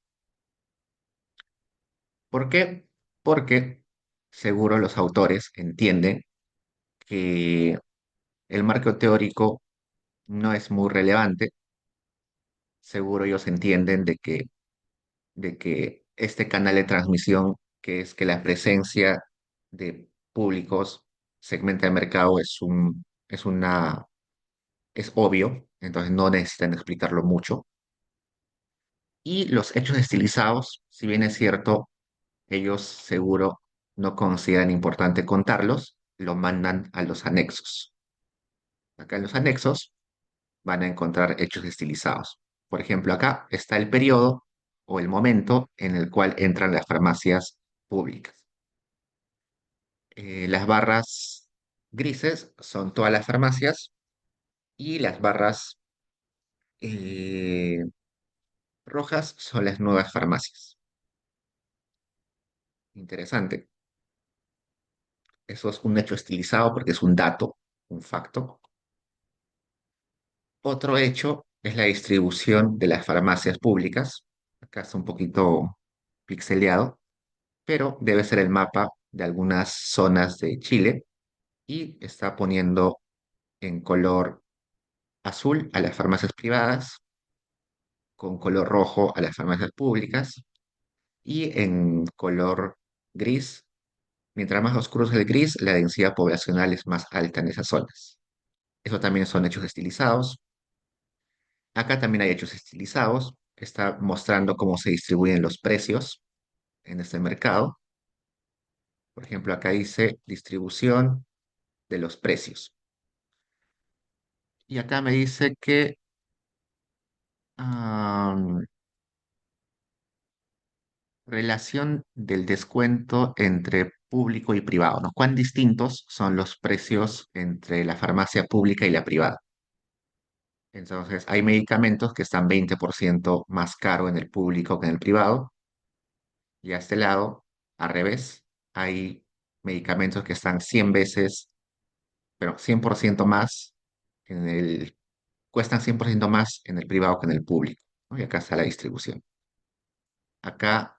¿Por qué? Porque seguro los autores entienden que el marco teórico no es muy relevante. Seguro ellos entienden de que este canal de transmisión, que es que la presencia de públicos segmenta el mercado, es obvio, entonces no necesitan explicarlo mucho. Y los hechos estilizados, si bien es cierto, ellos seguro no consideran importante contarlos, lo mandan a los anexos. Acá en los anexos van a encontrar hechos estilizados. Por ejemplo, acá está el periodo o el momento en el cual entran las farmacias públicas. Las barras grises son todas las farmacias y las barras eh, rojas son las nuevas farmacias. Interesante. Eso es un hecho estilizado porque es un dato, un facto. Otro hecho es la distribución de las farmacias públicas. Acá está un poquito pixeleado, pero debe ser el mapa de algunas zonas de Chile y está poniendo en color azul a las farmacias privadas, con color rojo a las farmacias públicas y en color gris. Mientras más oscuro es el gris, la densidad poblacional es más alta en esas zonas. Eso también son hechos estilizados. Acá también hay hechos estilizados. Está mostrando cómo se distribuyen los precios en este mercado. Por ejemplo, acá dice distribución de los precios. Y acá me dice que ah, relación del descuento entre público y privado, ¿no? ¿Cuán distintos son los precios entre la farmacia pública y la privada? Entonces, hay medicamentos que están 20% más caro en el público que en el privado, y a este lado, al revés, hay medicamentos que están 100 veces, pero 100% más en el, cuestan 100% más en el privado que en el público, ¿no? Y acá está la distribución. Acá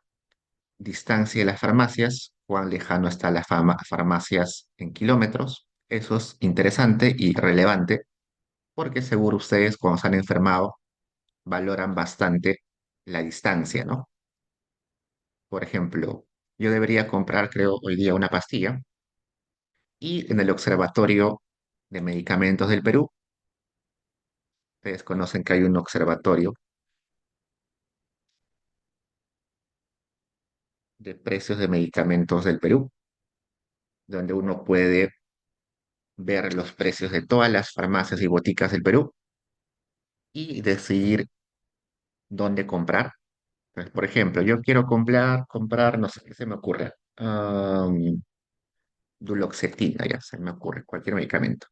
distancia de las farmacias, cuán lejano están las farmacias en kilómetros. Eso es interesante y relevante porque seguro ustedes cuando se han enfermado valoran bastante la distancia, ¿no? Por ejemplo, yo debería comprar, creo, hoy día una pastilla y en el Observatorio de Medicamentos del Perú, ustedes conocen que hay un observatorio de precios de medicamentos del Perú, donde uno puede ver los precios de todas las farmacias y boticas del Perú y decidir dónde comprar. Pues, por ejemplo, yo quiero comprar, no sé qué se me ocurre, duloxetina, ya se me ocurre, cualquier medicamento.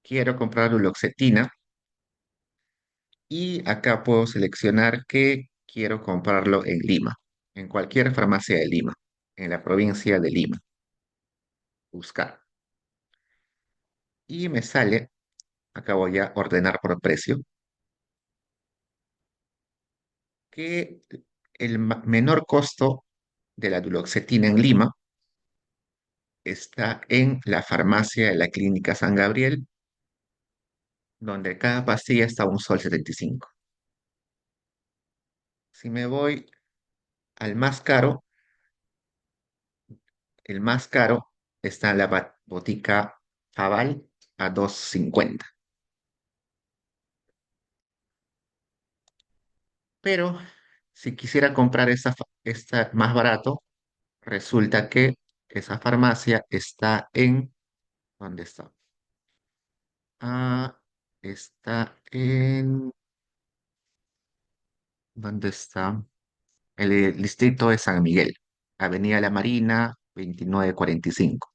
Quiero comprar duloxetina y acá puedo seleccionar que quiero comprarlo en Lima, en cualquier farmacia de Lima, en la provincia de Lima. Buscar. Y me sale, acá voy a ordenar por precio, que el menor costo de la duloxetina en Lima está en la farmacia de la Clínica San Gabriel, donde cada pastilla está a un sol 75. Si me voy al más caro, el más caro está en la botica Faval a 2,50. Pero si quisiera comprar esta más barato, resulta que esa farmacia está en... ¿Dónde está? Ah, está en... ¿Dónde está? El distrito de San Miguel, Avenida La Marina, 2945.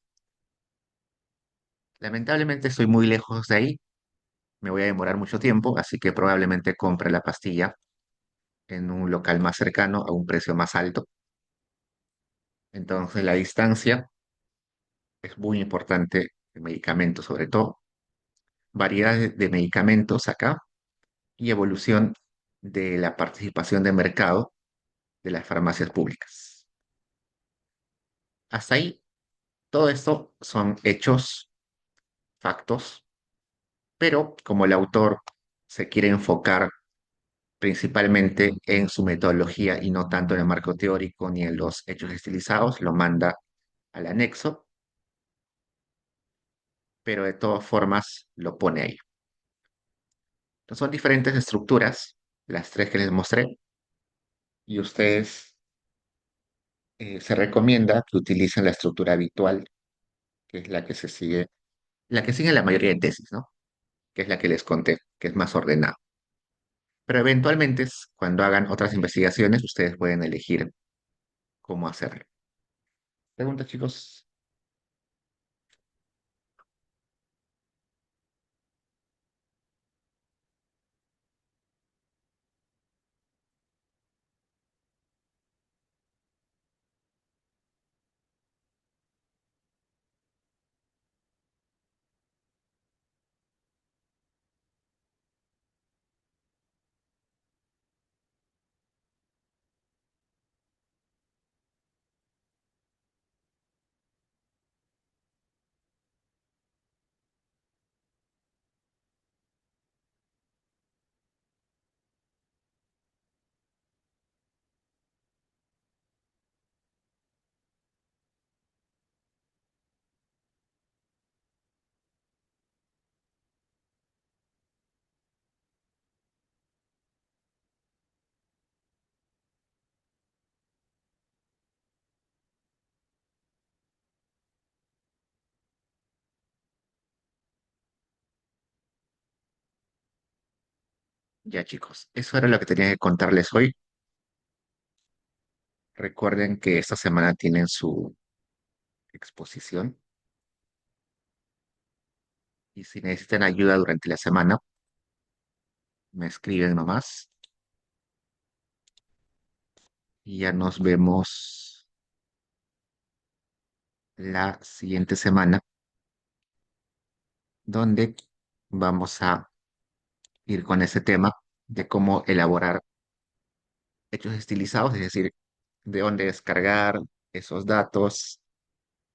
Lamentablemente estoy muy lejos de ahí, me voy a demorar mucho tiempo, así que probablemente compre la pastilla en un local más cercano a un precio más alto. Entonces la distancia es muy importante, el medicamento sobre todo, variedad de medicamentos acá y evolución de la participación de mercado de las farmacias públicas. Hasta ahí, todo esto son hechos, factos, pero como el autor se quiere enfocar principalmente en su metodología y no tanto en el marco teórico ni en los hechos estilizados, lo manda al anexo, pero de todas formas lo pone ahí. Entonces, son diferentes estructuras, las tres que les mostré, y ustedes se recomienda que utilicen la estructura habitual, que es la que sigue la mayoría de tesis, ¿no? Que es la que les conté, que es más ordenada. Pero eventualmente, cuando hagan otras investigaciones, ustedes pueden elegir cómo hacerlo. Preguntas, chicos. Ya chicos, eso era lo que tenía que contarles hoy. Recuerden que esta semana tienen su exposición y si necesitan ayuda durante la semana, me escriben nomás y ya nos vemos la siguiente semana, donde vamos a ir con ese tema de cómo elaborar hechos estilizados, es decir, de dónde descargar esos datos,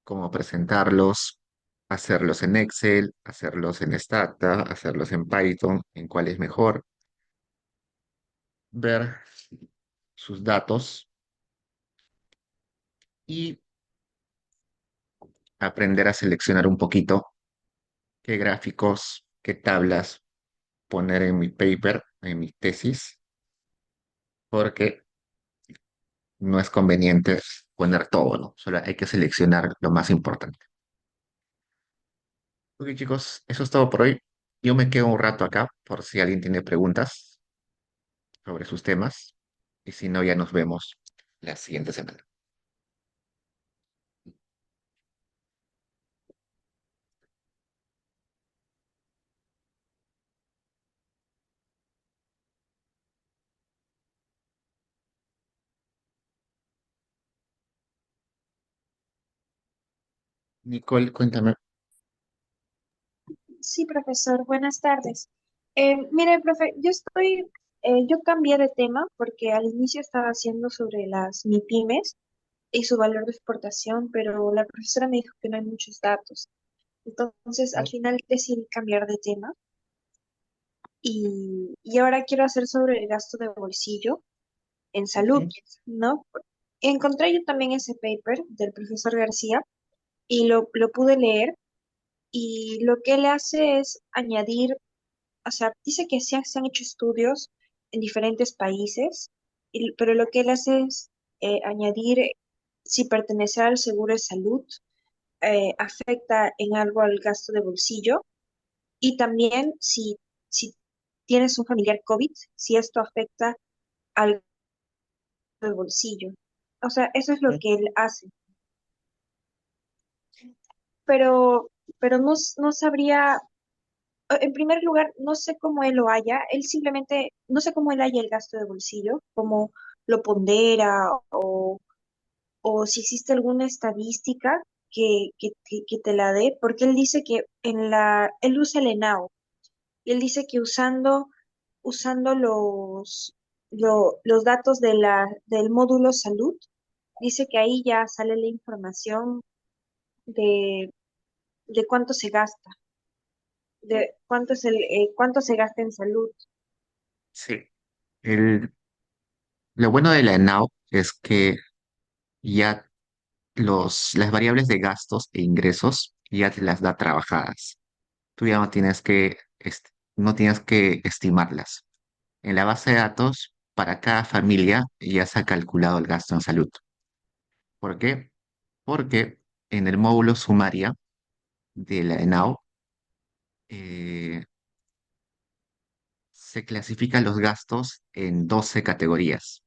cómo presentarlos, hacerlos en Excel, hacerlos en Stata, hacerlos en Python, en cuál es mejor, ver sus datos y aprender a seleccionar un poquito qué gráficos, qué tablas poner en mi paper, en mi tesis, porque no es conveniente poner todo, ¿no? Solo hay que seleccionar lo más importante. Ok, chicos, eso es todo por hoy. Yo me quedo un rato acá por si alguien tiene preguntas sobre sus temas. Y si no, ya nos vemos la siguiente semana. Nicole, cuéntame. Sí, profesor, buenas tardes. Mire, profe, yo cambié de tema porque al inicio estaba haciendo sobre las MIPYMES y su valor de exportación, pero la profesora me dijo que no hay muchos datos. Entonces, al final decidí cambiar de tema y ahora quiero hacer sobre el gasto de bolsillo en salud, Ujú. ¿no? Encontré yo también ese paper del profesor García y lo pude leer y lo que él hace es añadir, o sea, dice que se han hecho estudios en diferentes países, pero lo que él hace es añadir si pertenecer al seguro de salud afecta en algo al gasto de bolsillo y también si tienes un familiar COVID, si esto afecta al gasto de bolsillo. O sea, eso es lo Ujú. que él hace. Pero, pero no sabría, en primer lugar, no sé cómo él lo haya, él simplemente, no sé cómo él haya el gasto de bolsillo, cómo lo pondera o si existe alguna estadística que te la dé, porque él dice que él usa el ENAO, y él dice que usando los datos del módulo salud, dice que ahí ya sale la información de, de cuánto se gasta, de cuánto se gasta en salud. Sí. El, lo bueno de la ENAO es que ya las variables de gastos e ingresos ya te las da trabajadas. Tú ya no tienes que estimarlas. En la base de datos, para cada familia ya se ha calculado el gasto en salud. ¿Por qué? Porque en el módulo sumaria de la ENAO se clasifican los gastos en 12 categorías.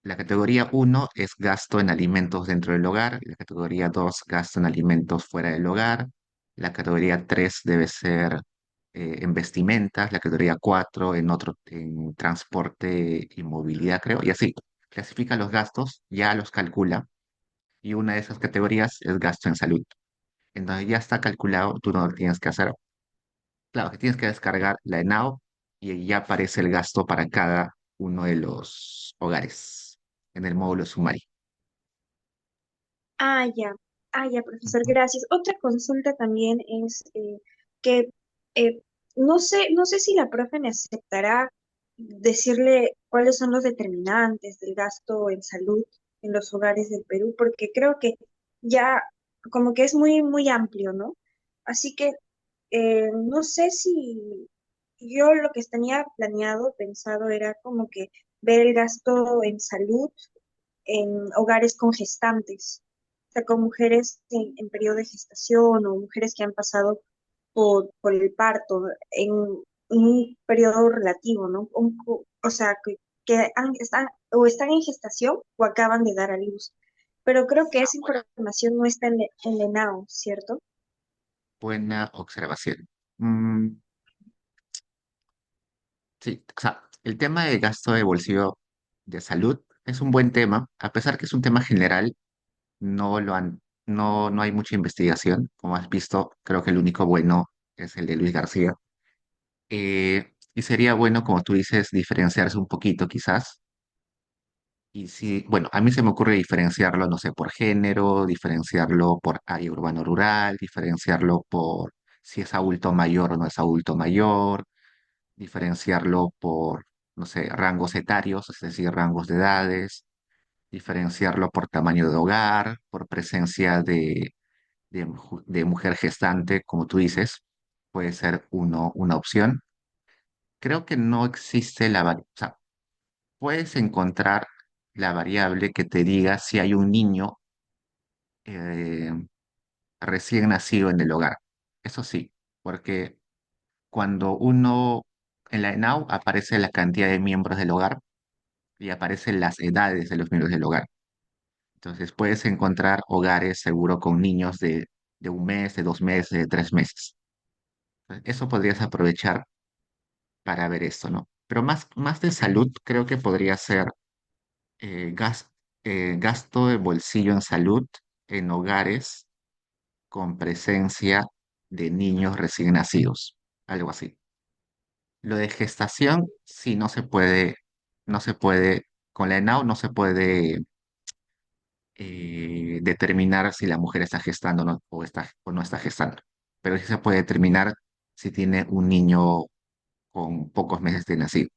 La categoría uno es gasto en alimentos dentro del hogar, la categoría 2 gasto en alimentos fuera del hogar, la categoría 3 debe ser en vestimentas, la categoría 4 en transporte y movilidad, creo, y así. Clasifica los gastos, ya los calcula, y una de esas categorías es gasto en salud. Entonces ya está calculado, tú no lo tienes que hacer. Claro, que tienes que descargar la ENAO y ahí ya aparece el gasto para cada uno de los hogares en el módulo sumario. Ah, ya. Ah, ya, profesor, Ujú. gracias. Otra consulta también es que eh, no sé si la profe me aceptará decirle cuáles son los determinantes del gasto en salud en los hogares del Perú, porque creo que ya como que es muy amplio, ¿no? Así que no sé si yo lo que tenía planeado, pensado, era como que ver el gasto en salud en hogares con gestantes, o sea, con mujeres en periodo de gestación o mujeres que han pasado por el parto, un periodo relativo, ¿no? O sea, están o están en gestación o acaban de dar a luz. Pero creo que esa información no está en la ENAO, ¿cierto? Buena observación. Mm, sí, o sea, el tema de gasto de bolsillo de salud es un buen tema, a pesar que es un tema general, no hay mucha investigación. Como has visto, creo que el único bueno es el de Luis García. Y sería bueno, como tú dices, diferenciarse un poquito quizás. Y sí, bueno, a mí se me ocurre diferenciarlo, no sé, por género, diferenciarlo por área urbano-rural, diferenciarlo por si es adulto mayor o no es adulto mayor, diferenciarlo por, no sé, rangos etarios, es decir, rangos de edades, diferenciarlo por tamaño de hogar, por presencia de mujer gestante, como tú dices, puede ser una opción. Creo que no existe o sea, puedes encontrar la variable que te diga si hay un niño eh, recién nacido en el hogar. Eso sí, porque cuando uno en la ENAU aparece la cantidad de miembros del hogar y aparecen las edades de los miembros del hogar. Entonces puedes encontrar hogares seguro con niños de un mes, de 2 meses, de 3 meses. Entonces, eso podrías aprovechar para ver esto, ¿no? Pero más de salud, creo que podría ser eh, gas- gasto de bolsillo en salud en hogares con presencia de niños recién nacidos, algo así. Lo de gestación, sí, no se puede, con la ENAO no se puede determinar si la mujer está gestando o no está gestando, pero sí se puede determinar si tiene un niño con pocos meses de nacido.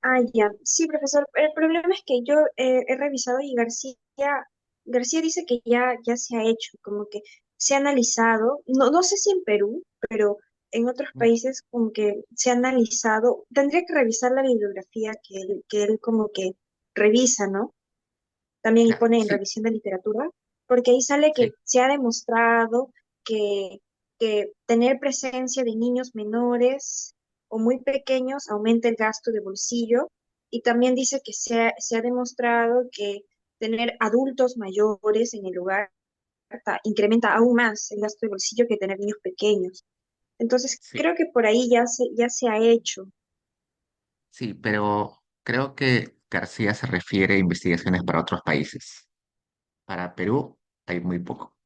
Ah, ya. Sí, profesor. El problema es que yo he revisado y García dice que ya se ha hecho, como que se ha analizado, no sé si en Perú, pero en otros países como que se ha analizado, tendría que revisar la bibliografía que él como que revisa, ¿no? También Claro, pone en sí, revisión de literatura, porque ahí sale que sí, se ha demostrado que, que tener presencia de niños menores o muy pequeños aumenta el gasto de bolsillo y también dice que se ha demostrado que tener adultos mayores en el hogar incrementa aún más el gasto de bolsillo que tener niños pequeños. Entonces, sí, creo que por ahí ya se ha hecho. sí, pero creo que García se refiere a investigaciones para otros países. Para Perú hay muy poco.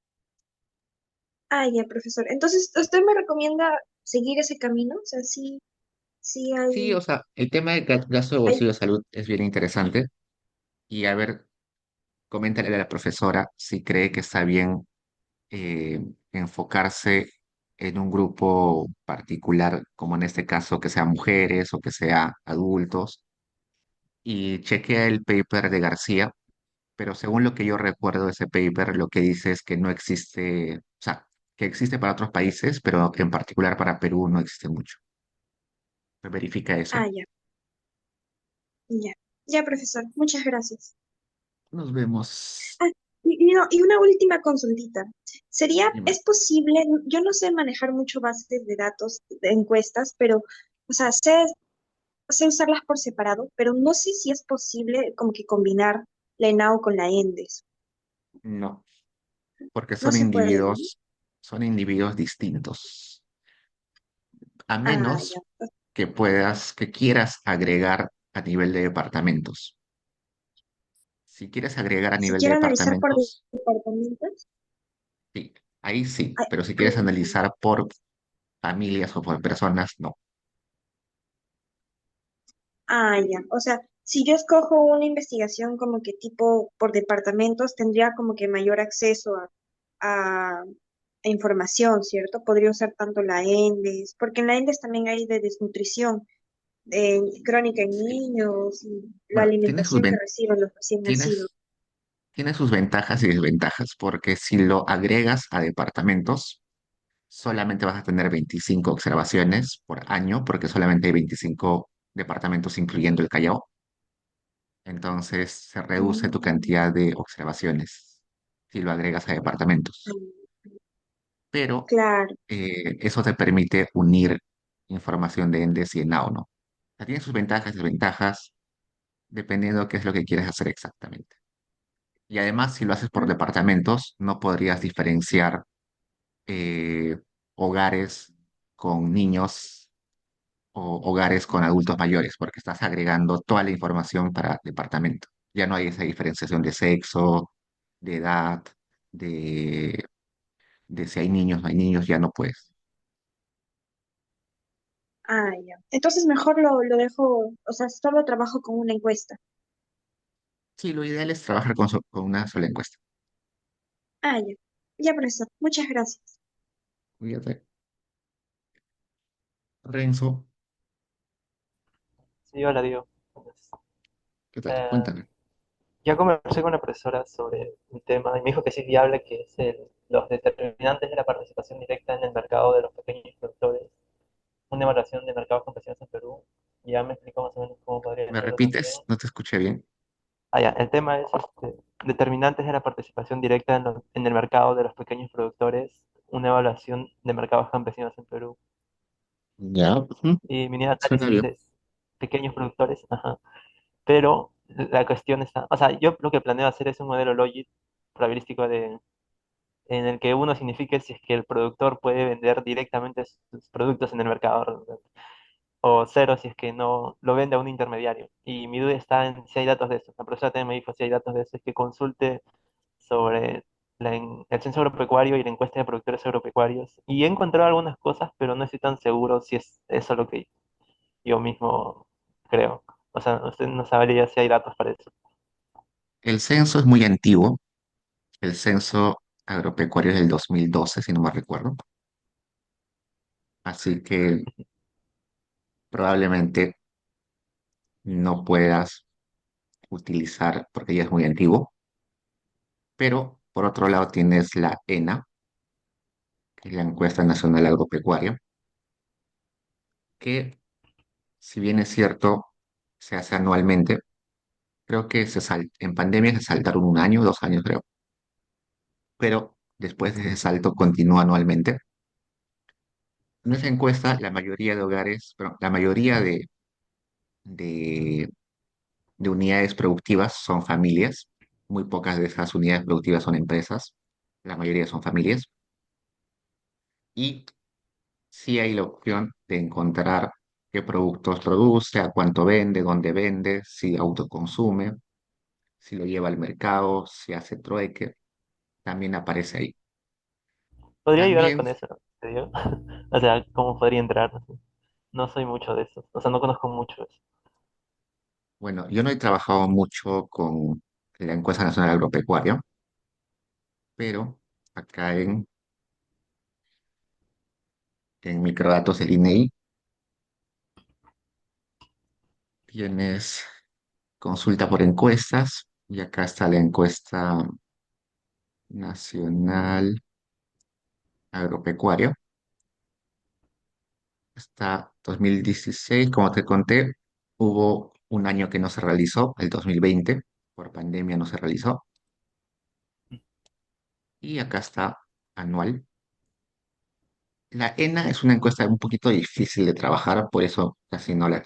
Ah, ya, profesor. Entonces, ¿usted me recomienda seguir ese camino? O sea, sí, sí Sí, o hay, sea, el tema de gasto de hay. bolsillo de salud es bien interesante. Y a ver, coméntale a la profesora si cree que está bien enfocarse en un grupo particular, como en este caso, que sean mujeres o que sea adultos, y chequea el paper de García, pero según lo que yo recuerdo de ese paper, lo que dice es que no existe, o sea, que existe para otros países, pero que en particular para Perú no existe mucho. Verifica Ah, eso. ya, ya. Ya, profesor, muchas gracias. Nos vemos. Ah, y una última consultita. Dime. ¿Es posible? Yo no sé manejar mucho bases de datos de encuestas, pero, o sea, sé usarlas por separado, pero no sé si es posible como que combinar la ENAO con la ENDES. No, porque No se puede, ¿no? son individuos distintos. A Ah, menos ya. que quieras agregar a nivel de departamentos. Si quieres agregar a Si nivel de quiero analizar por departamentos, departamentos. sí, ahí sí, Ay, pero si quieres ay, analizar por familias o por personas, no. ya. O sea, si yo escojo una investigación como que tipo por departamentos, tendría como que mayor acceso a información, ¿cierto? Podría usar tanto la ENDES, porque en la ENDES también hay de desnutrición crónica en Sí, niños y la bueno, tiene sus, alimentación que reciben los recién nacidos. tienes, tiene sus ventajas y desventajas, porque si lo agregas a departamentos, solamente vas a tener 25 observaciones por año, porque solamente hay 25 departamentos, incluyendo el Callao. Entonces se reduce tu Mm, cantidad de observaciones si lo agregas a departamentos. pero claro. eso te permite unir información de Endes y Enao, ¿no? O sea, tiene sus ventajas y desventajas dependiendo de qué es lo que quieres hacer exactamente. Y además, si lo haces por Mm. departamentos, no podrías diferenciar eh, hogares con niños o hogares con adultos mayores, porque estás agregando toda la información para departamento. Ya no hay esa diferenciación de sexo, de edad, de, de si hay niños o no hay niños, ya no puedes. Ah, ya. Entonces mejor lo dejo, o sea, solo trabajo con una encuesta. Sí, lo ideal es trabajar con una sola encuesta. Ah, ya. Ya, profesor. Muchas gracias. Fíjate, Renzo, Sí, hola, Diego. ¿qué tal? Eh, Cuéntame. ya conversé con la profesora sobre el tema y me dijo que sí es viable, que es los determinantes de la participación directa en el mercado de los pequeños productores, una evaluación de mercados campesinos en Perú. Ya me explicó más o menos cómo podría ¿Me hacerlo también. repites? No te escuché bien. Ya, el tema es determinantes de la participación directa en el mercado de los pequeños productores, una evaluación de mercados campesinos en Perú. Ya, ujú, Y mini suena análisis bien. de pequeños productores, ajá. Pero la cuestión está, o sea, yo lo que planeo hacer es un modelo Logit probabilístico en el que uno signifique si es que el productor puede vender directamente sus productos en el mercado, o cero si es que no lo vende a un intermediario. Y mi duda está en si hay datos de eso. La profesora también me dijo si hay datos de eso, es que consulte sobre el censo agropecuario y la encuesta de productores agropecuarios. Y he encontrado algunas cosas, pero no estoy tan seguro si es eso lo que yo mismo creo. O sea, usted no sabría si hay datos para eso. El censo es muy antiguo. El censo agropecuario es del 2012, si no me recuerdo. Así que probablemente no puedas utilizar porque ya es muy antiguo. Pero por otro lado tienes la ENA, que es la Encuesta Nacional Agropecuaria, que si bien es cierto, se hace anualmente. Creo que en pandemia se saltaron un año, 2 años creo, pero después de ese salto continúa anualmente. En esa encuesta, la mayoría de hogares, pero la mayoría de, de unidades productivas son familias. Muy pocas de esas unidades productivas son empresas. La mayoría son familias. Y sí hay la opción de encontrar qué productos produce, a cuánto vende, dónde vende, si autoconsume, si lo lleva al mercado, si hace trueque. También aparece ahí. ¿Podría ayudarme También, con eso, no? ¿Te digo? O sea, ¿cómo podría entrar? No sé. No soy mucho de eso. O sea, no conozco mucho eso. bueno, yo no he trabajado mucho con la encuesta nacional agropecuaria, pero acá en Microdatos del INEI tienes consulta por encuestas y acá está la encuesta nacional agropecuaria. Está 2016, como te conté, hubo un año que no se realizó, el 2020, por pandemia no se realizó. Y acá está anual. La ENA es una encuesta un poquito difícil de trabajar, por eso casi no la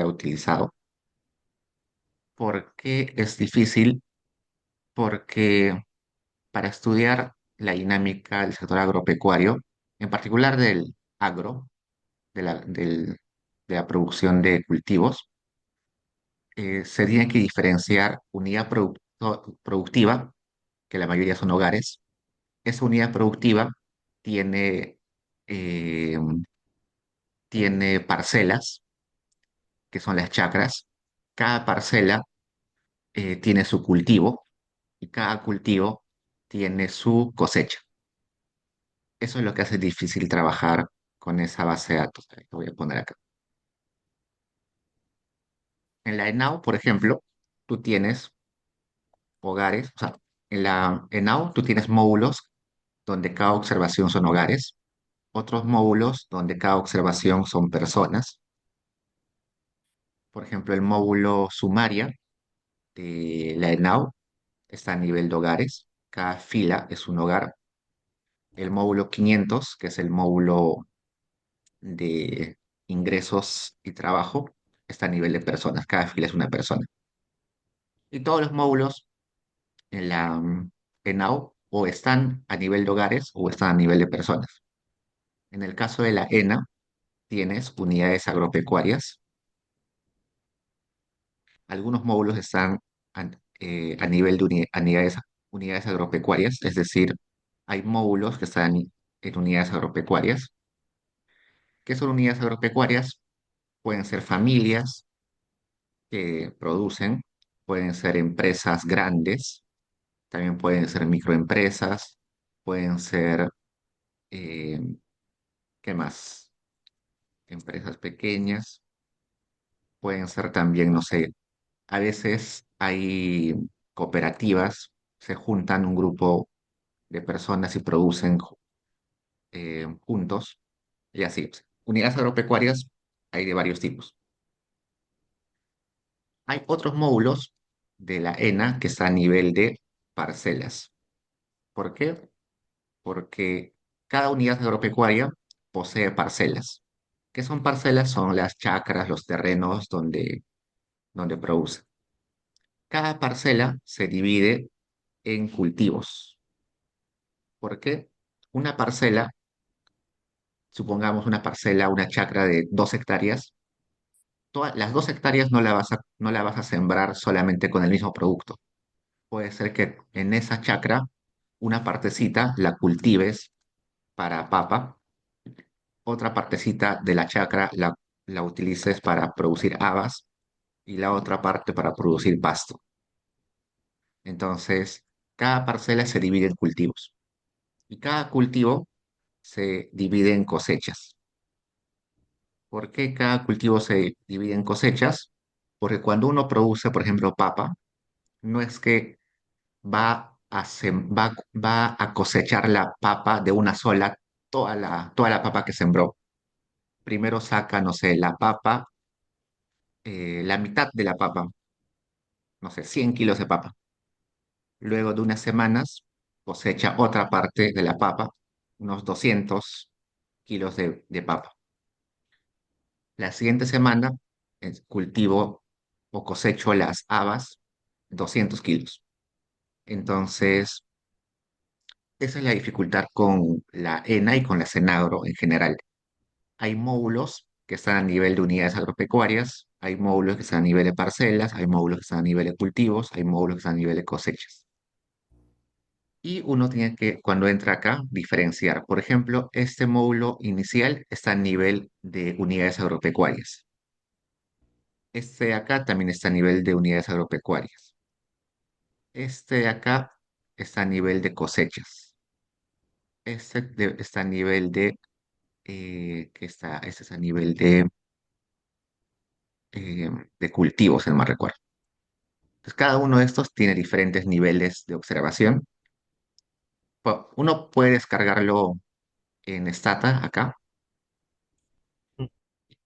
he utilizado. ¿Por qué es difícil? Porque para estudiar la dinámica del sector agropecuario, en particular del agro, de la producción de cultivos, se tiene que diferenciar unidad productiva, que la mayoría son hogares. Esa unidad productiva tiene, eh, tiene parcelas, que son las chacras. Cada parcela tiene su cultivo y cada cultivo tiene su cosecha. Eso es lo que hace difícil trabajar con esa base de datos. Te voy a poner acá. En la ENAU, por ejemplo, tú tienes hogares, o sea, en la ENAU tú tienes módulos donde cada observación son hogares, otros módulos donde cada observación son personas. Por ejemplo, el módulo sumaria de la ENAU está a nivel de hogares. Cada fila es un hogar. El módulo 500, que es el módulo de ingresos y trabajo, está a nivel de personas. Cada fila es una persona. Y todos los módulos en la ENAO o están a nivel de hogares o están a nivel de personas. En el caso de la ENA, tienes unidades agropecuarias. Algunos módulos están a nivel de unidades agropecuarias, es decir, hay módulos que están en unidades agropecuarias. ¿Qué son unidades agropecuarias? Pueden ser familias que producen, pueden ser empresas grandes, también pueden ser microempresas, pueden ser, eh, ¿qué más? Empresas pequeñas, pueden ser también, no sé, a veces hay cooperativas, se juntan un grupo de personas y producen juntos, y así. Unidades agropecuarias hay de varios tipos. Hay otros módulos de la ENA que están a nivel de parcelas. ¿Por qué? Porque cada unidad agropecuaria posee parcelas. ¿Qué son parcelas? Son las chacras, los terrenos donde produce. Cada parcela se divide en cultivos. ¿Por qué? Una parcela, supongamos una parcela, una chacra de 2 hectáreas, las 2 hectáreas no la vas a sembrar solamente con el mismo producto. Puede ser que en esa chacra una partecita la cultives para papa, otra partecita de la chacra la utilices para producir habas y la otra parte para producir pasto. Entonces, cada parcela se divide en cultivos y cada cultivo se divide en cosechas. ¿Por qué cada cultivo se divide en cosechas? Porque cuando uno produce, por ejemplo, papa, no es que va a cosechar la papa de una sola, toda la papa que sembró. Primero saca, no sé, la papa, la mitad de la papa, no sé, 100 kilos de papa. Luego de unas semanas cosecha otra parte de la papa, unos 200 kilos de papa. La siguiente semana cultivo o cosecho las habas, 200 kilos. Entonces, esa es la dificultad con la ENA y con la CENAGRO en general. Hay módulos que están a nivel de unidades agropecuarias, hay módulos que están a nivel de parcelas, hay módulos que están a nivel de cultivos, hay módulos que están a nivel de cosechas. Y uno tiene que, cuando entra acá, diferenciar. Por ejemplo, este módulo inicial está a nivel de unidades agropecuarias. Este de acá también está a nivel de unidades agropecuarias. Este de acá está a nivel de cosechas. Está a nivel de, este es a nivel de cultivos, si no me recuerdo. Entonces, cada uno de estos tiene diferentes niveles de observación. Uno puede descargarlo en Stata acá, Mm.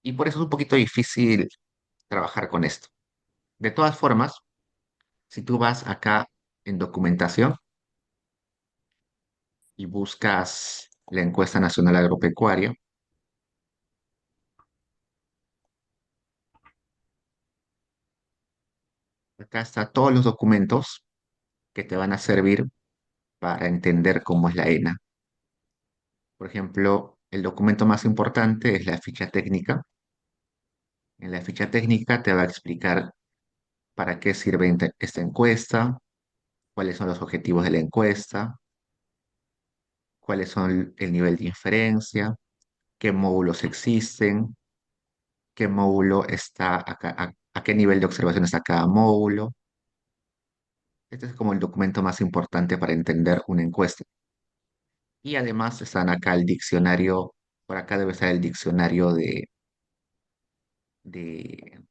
y por eso es un poquito difícil trabajar con esto. De todas formas, si tú vas acá en documentación y buscas la encuesta nacional agropecuaria, acá están todos los documentos que te van a servir para entender cómo es la ENA. Por ejemplo, el documento más importante es la ficha técnica. En la ficha técnica te va a explicar para qué sirve esta encuesta, cuáles son los objetivos de la encuesta, cuáles son el nivel de inferencia, qué módulos existen, qué módulo está acá, a qué nivel de observación está cada módulo. Este es como el documento más importante para entender una encuesta. Y además están acá el diccionario, por acá debe estar el diccionario de, de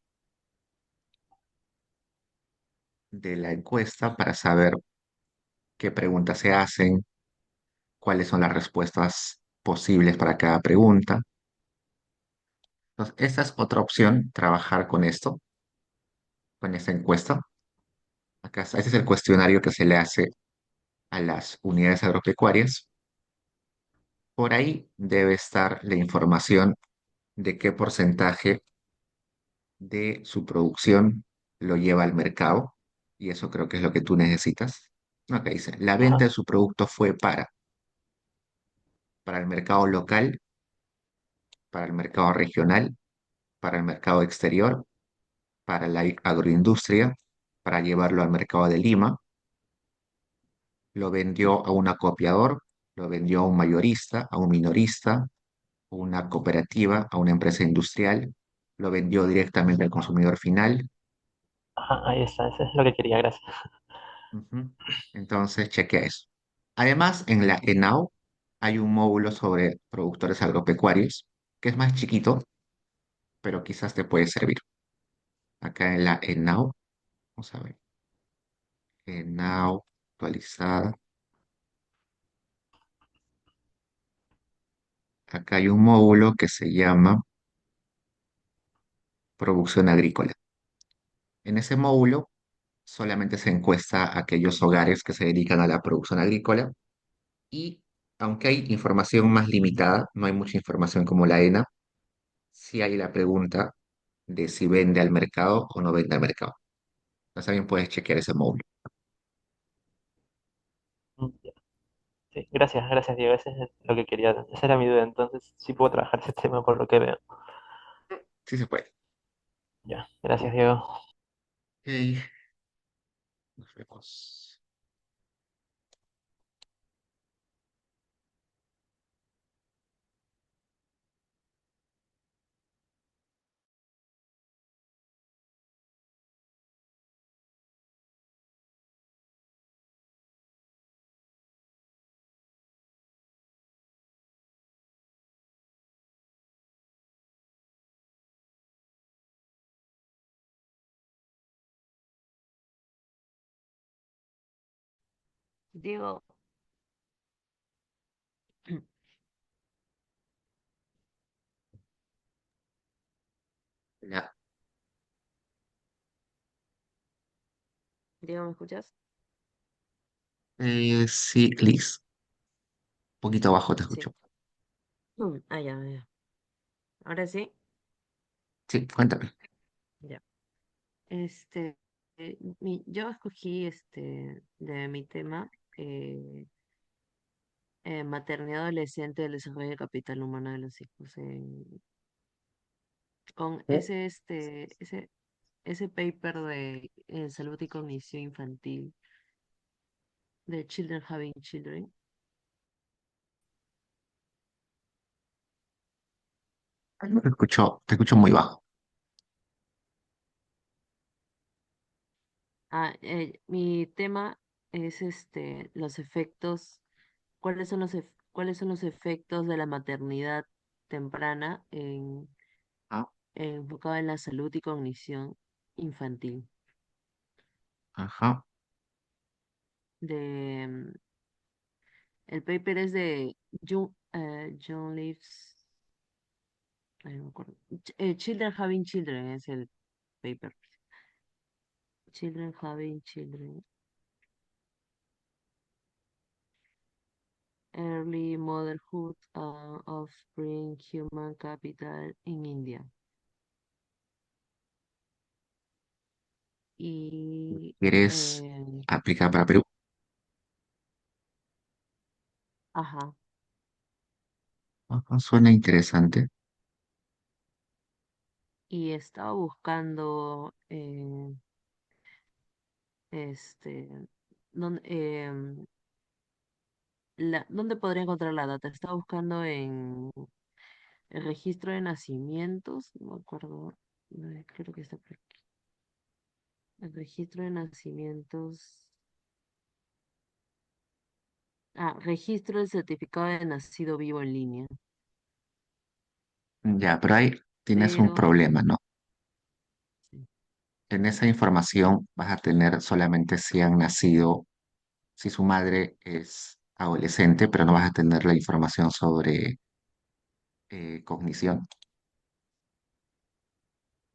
la encuesta para saber qué preguntas se hacen, cuáles son las respuestas posibles para cada pregunta. Entonces, esta es otra opción, trabajar con esto, con esta encuesta. Acá está, este es el cuestionario que se le hace a las unidades agropecuarias. Por ahí debe estar la información de qué porcentaje de su producción lo lleva al mercado, y eso creo que es lo que tú necesitas. Acá dice, la venta Ajá, de su producto fue para el mercado local, para el mercado regional, para el mercado exterior, para la agroindustria, para llevarlo al mercado de Lima, lo vendió a un acopiador, lo vendió a un mayorista, a un minorista, a una cooperativa, a una empresa industrial, lo vendió directamente al consumidor final. ajá, ahí está, eso es lo que quería, gracias. Ujú. Entonces, chequea eso. Además, en la ENAU hay un módulo sobre productores agropecuarios, que es más chiquito, pero quizás te puede servir. Acá en la ENAU, vamos a ver, ENAU actualizada. Acá hay un módulo que se llama producción agrícola. En ese módulo solamente se encuesta a aquellos hogares que se dedican a la producción agrícola y aunque hay información más limitada, no hay mucha información como la ENA, sí hay la pregunta de si vende al mercado o no vende al mercado. Entonces también puedes chequear ese módulo. Mm, ya. Sí, gracias, gracias, Diego. Ese es lo que quería. Esa era mi duda. Entonces, sí puedo trabajar ese tema por lo que veo. Sí se puede. Ya, gracias, Diego. Ok, nos vemos. Diego, Ya. Diego, ¿me escuchas? Sí, Liz. Un poquito abajo te Sí. escucho. Ya, ya. Ahora sí, Sí, cuéntame. ya. Yo escogí de mi tema maternidad adolescente del desarrollo de capital humano de los hijos. Con ese paper de salud y cognición infantil de Children Having Children. Te escucho muy bajo. Mi tema es los efectos, cuáles son los efectos de la maternidad temprana Ah, enfocado en la salud y cognición infantil. ajá. De, el paper es de John Leaves, ay, no me acuerdo. Children Having Children es el paper. Children Having Children. Early Motherhood, Offspring, Human Capital in India. Y, ¿Quieres eh, aplicar para Perú? ajá, Ajá, suena interesante. y estaba buscando, este, dónde, ¿dónde podría encontrar la data? Estaba buscando en el registro de nacimientos, no me acuerdo, creo que está por aquí. El registro de nacimientos, registro del certificado de nacido vivo en línea, Ya, pero ahí tienes un pero problema, ¿no? sí, En esa información vas a tener solamente si han nacido, si su madre es adolescente, pero no vas a tener la información sobre cognición.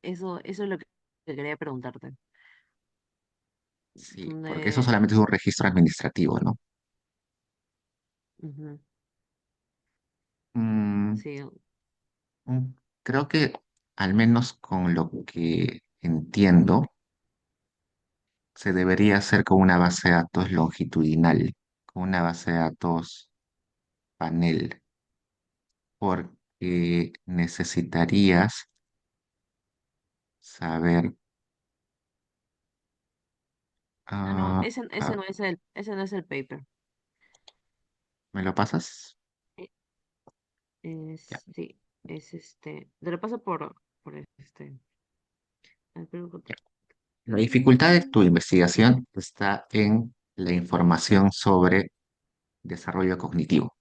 eso es lo que quería preguntarte. Sí, porque eso ¿Dónde? solamente es un registro administrativo, ¿no? Ujú. Sí, un- creo que al menos con lo que entiendo, se debería hacer con una base de datos longitudinal, con una base de datos panel, porque necesitarías saber, ah, no, ah, ese no es ese no es el paper. ¿me lo pasas? Eh, Ya. sí, es te lo paso por al Ya. La dificultad de tu investigación está en la información sobre desarrollo cognitivo.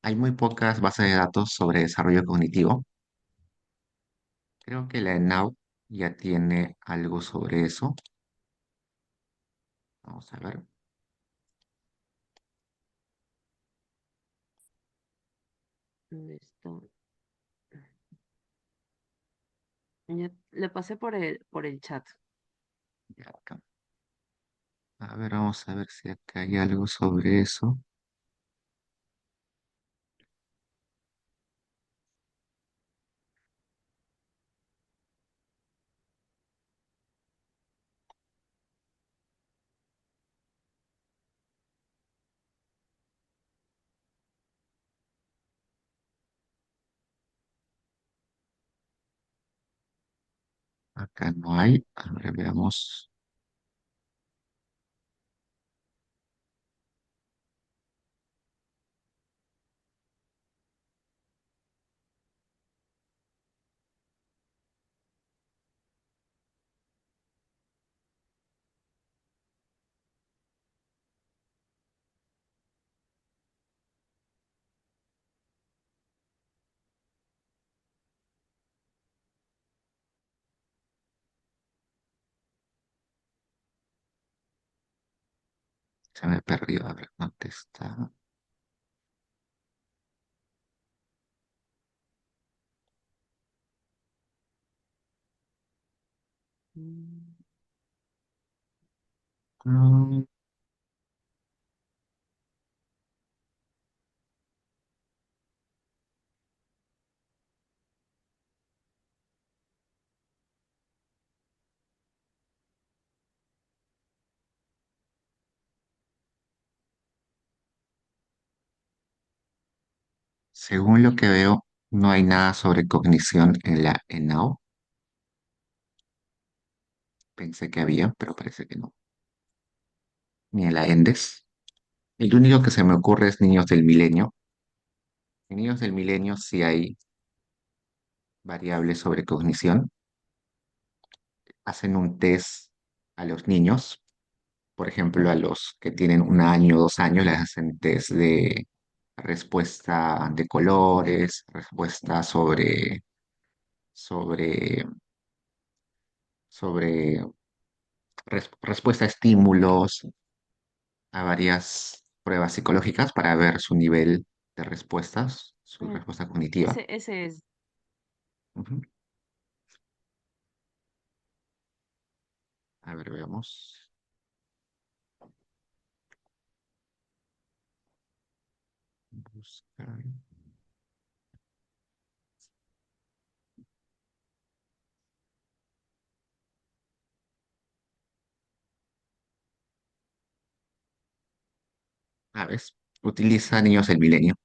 Hay muy pocas bases de datos sobre desarrollo cognitivo. Creo que la ENAU ya tiene algo sobre eso. Vamos a ver. ¿Dónde está? Ya le pasé por el chat. Ya acá. A ver, vamos a ver si acá hay algo sobre eso. Acá no hay. A ver, veamos. Se me perdió. A ver, ¿dónde está? Mm, Mm, Según lo que veo, no hay nada sobre cognición en la ENAU. Pensé que había, pero parece que no. Ni en la ENDES. El único que se me ocurre es Niños del Milenio. En Niños del Milenio sí hay variables sobre cognición. Hacen un test a los niños. Por ejemplo, a los que tienen 1 año, 2 años, les hacen test de respuesta de colores, respuesta sobre, sobre respuesta a estímulos, a varias pruebas psicológicas para ver su nivel de respuestas, su mm, respuesta cognitiva. ese es. Ujú. A ver, veamos. Buscar. A ver, utiliza Niños del Milenio.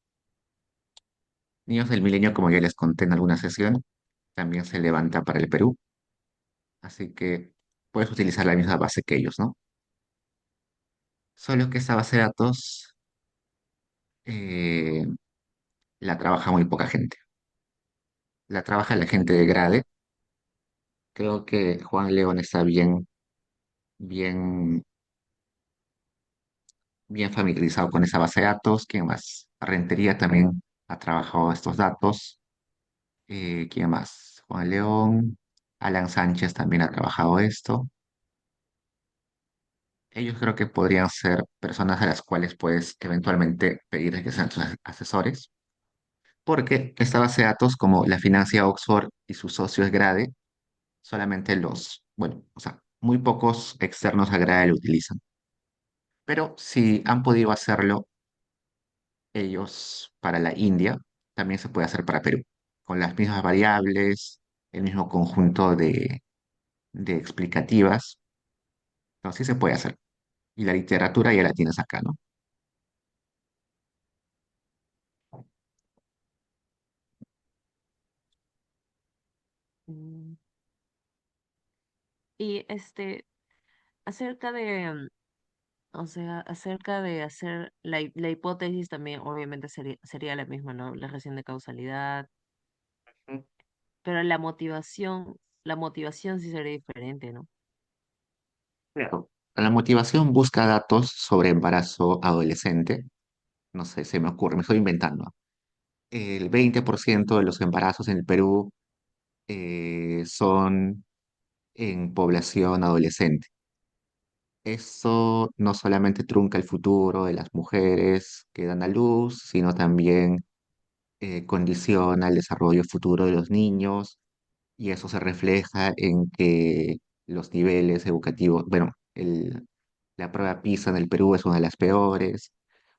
Niños del Milenio, como ya les conté en alguna sesión, también se levanta para el Perú, así que puedes utilizar la misma base que ellos, ¿no? Solo que esta base de datos eh, la trabaja muy poca gente. La trabaja la gente de Grade. Creo que Juan León está bien, bien familiarizado con esa base de datos. ¿Quién más? Rentería también ha trabajado estos datos. ¿Quién más? Juan León. Alan Sánchez también ha trabajado esto. Ellos creo que podrían ser personas a las cuales puedes eventualmente pedirles que sean tus asesores, porque esta base de datos, como la financia Oxford y su socio es Grade, solamente bueno, o sea, muy pocos externos a Grade lo utilizan. Pero si han podido hacerlo ellos para la India, también se puede hacer para Perú, con las mismas variables, el mismo conjunto de explicativas, entonces sí se puede hacer. Y la literatura ya la tienes acá, ¿no? Mm, Y acerca de, o sea, acerca de hacer la hipótesis también, obviamente sería la misma, ¿no? La relación de causalidad, Mm. pero la motivación sí sería diferente, ¿no? Claro. La motivación busca datos sobre embarazo adolescente. No sé, se me ocurre, me estoy inventando. El 20% de los embarazos en el Perú son en población adolescente. Eso no solamente trunca el futuro de las mujeres que dan a luz, sino también condiciona el desarrollo futuro de los niños y eso se refleja en que los niveles educativos, bueno, la prueba PISA en el Perú es una de las peores.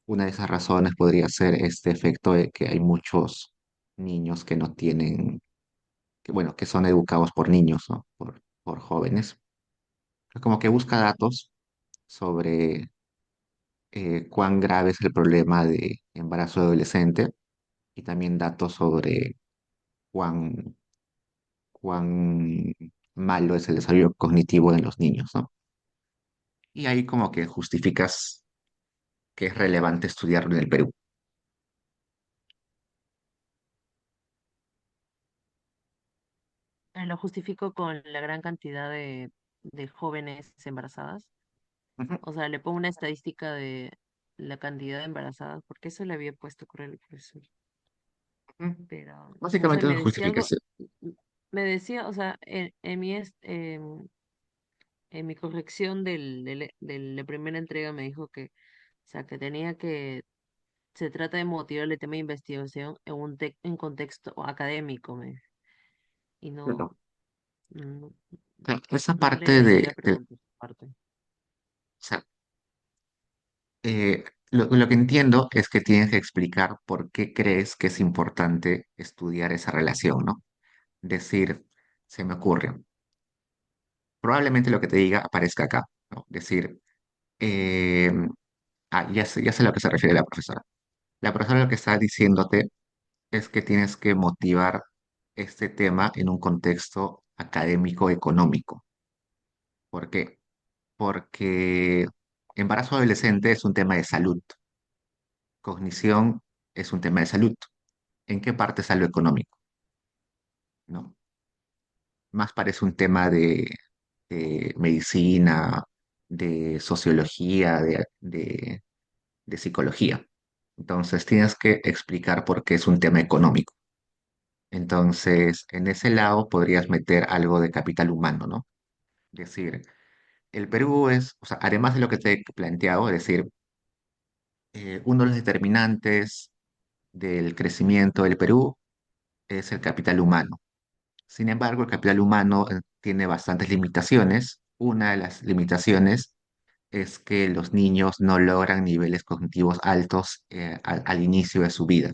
Una de esas razones podría ser este efecto de que hay muchos niños que no tienen, que bueno, que son educados por niños, ¿no? Por jóvenes. Es como que busca datos sobre cuán grave es el problema de embarazo adolescente y también datos sobre cuán, cuán malo es el desarrollo cognitivo en los niños, ¿no? Y ahí como que justificas que es relevante estudiarlo en el Perú. Lo justifico con la gran cantidad de jóvenes embarazadas. Ujú, O sea, le pongo una estadística de la cantidad de embarazadas, porque eso le había puesto por el profesor. ujú. Pero, no sé, Básicamente es me decía algo, justificación. me decía, o sea, en mi corrección de la primera entrega me dijo que, o sea, que tenía que, se trata de motivar el tema de investigación en contexto académico, y no, Claro. no, O sea, esa no le parte seguía de, o preguntando esa parte. sea, lo que entiendo es que tienes que explicar por qué crees que es importante estudiar esa relación, ¿no? Decir, se me ocurre, probablemente lo que te diga aparezca acá, ¿no? Decir, eh, ya sé a lo que se refiere la profesora. La profesora lo que está diciéndote es que tienes que motivar este tema en un contexto académico económico. ¿Por qué? Porque embarazo adolescente es un tema de salud, cognición es un tema de salud. ¿En qué parte es lo económico? ¿No? Más parece un tema de medicina, de sociología, de psicología. Entonces tienes que explicar por qué es un tema económico. Entonces, en ese lado podrías meter algo de capital humano, ¿no? Decir, el Perú es, o sea, además de lo que te he planteado, es decir, uno de los determinantes del crecimiento del Perú es el capital humano. Sin embargo, el capital humano tiene bastantes limitaciones. Una de las limitaciones es que los niños no logran niveles cognitivos altos al inicio de su vida.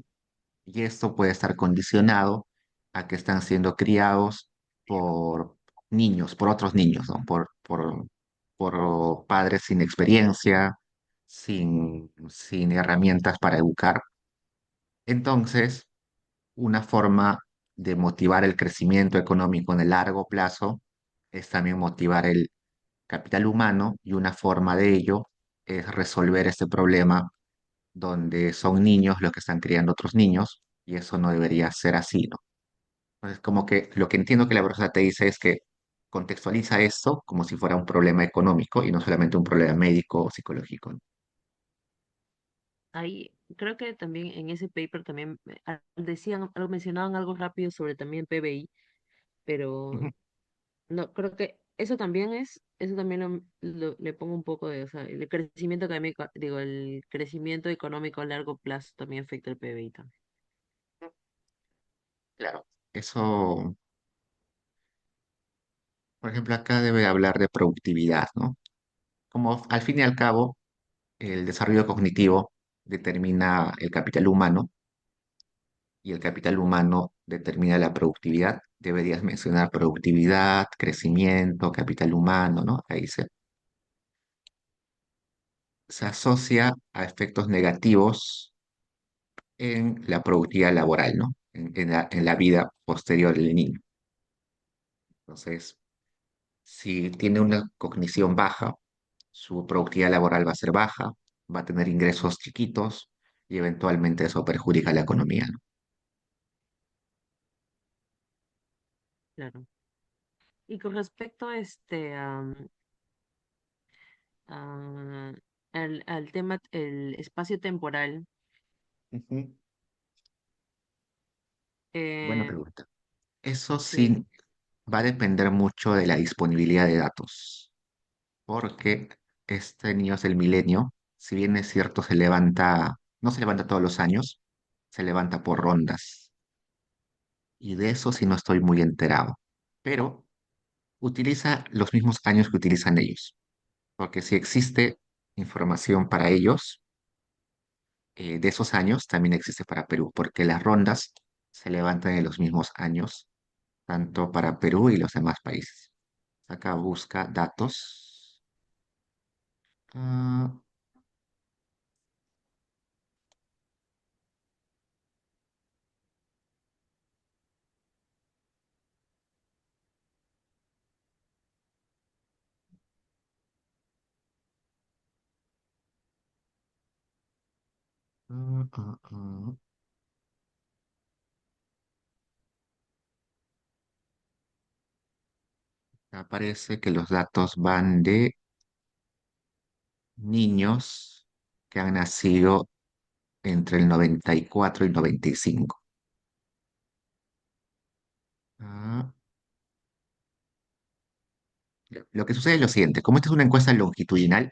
Y esto puede estar condicionado a que están siendo criados por niños, por otros niños, ¿no? Por padres sin experiencia, sin herramientas para educar. Entonces, una forma de motivar el crecimiento económico en el largo plazo es también motivar el capital humano y una forma de ello es resolver este problema donde son niños los que están criando otros niños y eso no debería ser así, ¿no? Entonces, como que lo que entiendo que la profesora te dice es que contextualiza esto como si fuera un problema económico y no solamente un problema médico o psicológico, ¿no? Ahí creo que también en ese paper también decían, mencionaban algo rápido sobre también PBI, pero Ujú. no, creo que eso también le pongo un poco de, o sea, el crecimiento académico, digo, el crecimiento económico a largo plazo también afecta el PBI también. Claro. Eso, por ejemplo, acá debe hablar de productividad, ¿no? Como al fin y al cabo, el desarrollo cognitivo determina el capital humano, y el capital humano determina la productividad, deberías mencionar productividad, crecimiento, capital humano, ¿no? Ahí se asocia a efectos negativos en la productividad laboral, ¿no? En la vida posterior del niño. Entonces, si tiene una cognición baja, su productividad laboral va a ser baja, va a tener ingresos chiquitos y eventualmente eso perjudica la economía, ¿no? claro. Y con respecto a al tema, el espacio temporal, Ujú. Buena eh, pregunta. Eso sí, sí va a depender mucho de la disponibilidad de datos, porque este niño es el milenio, si bien es cierto, no se levanta todos los años, se levanta por rondas, y de eso sí no estoy muy enterado, pero utiliza los mismos años que utilizan ellos, porque si existe información para ellos, de esos años también existe para Perú, porque las rondas se levantan en los mismos años, tanto para Perú y los demás países. Acá busca datos. Ah, ah, ah, ah. Aparece que los datos van de niños que han nacido entre el 94 y 95. Ah, lo que sucede es lo siguiente, como esta es una encuesta longitudinal,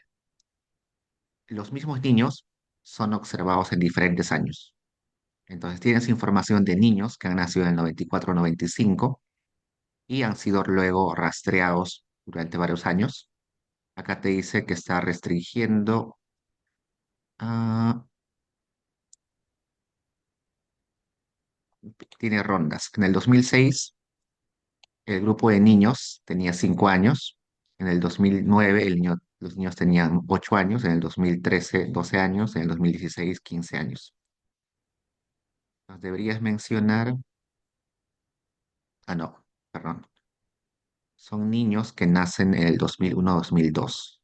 los mismos niños son observados en diferentes años. Entonces tienes información de niños que han nacido en el 94 o 95 y han sido luego rastreados durante varios años. Acá te dice que está restringiendo, ah, tiene rondas. En el 2006 el grupo de niños tenía 5 años, en el 2009 los niños tenían 8 años, en el 2013 12 años, en el 2016 15 años. Entonces deberías mencionar, no, perdón, son niños que nacen en el 2001-2002.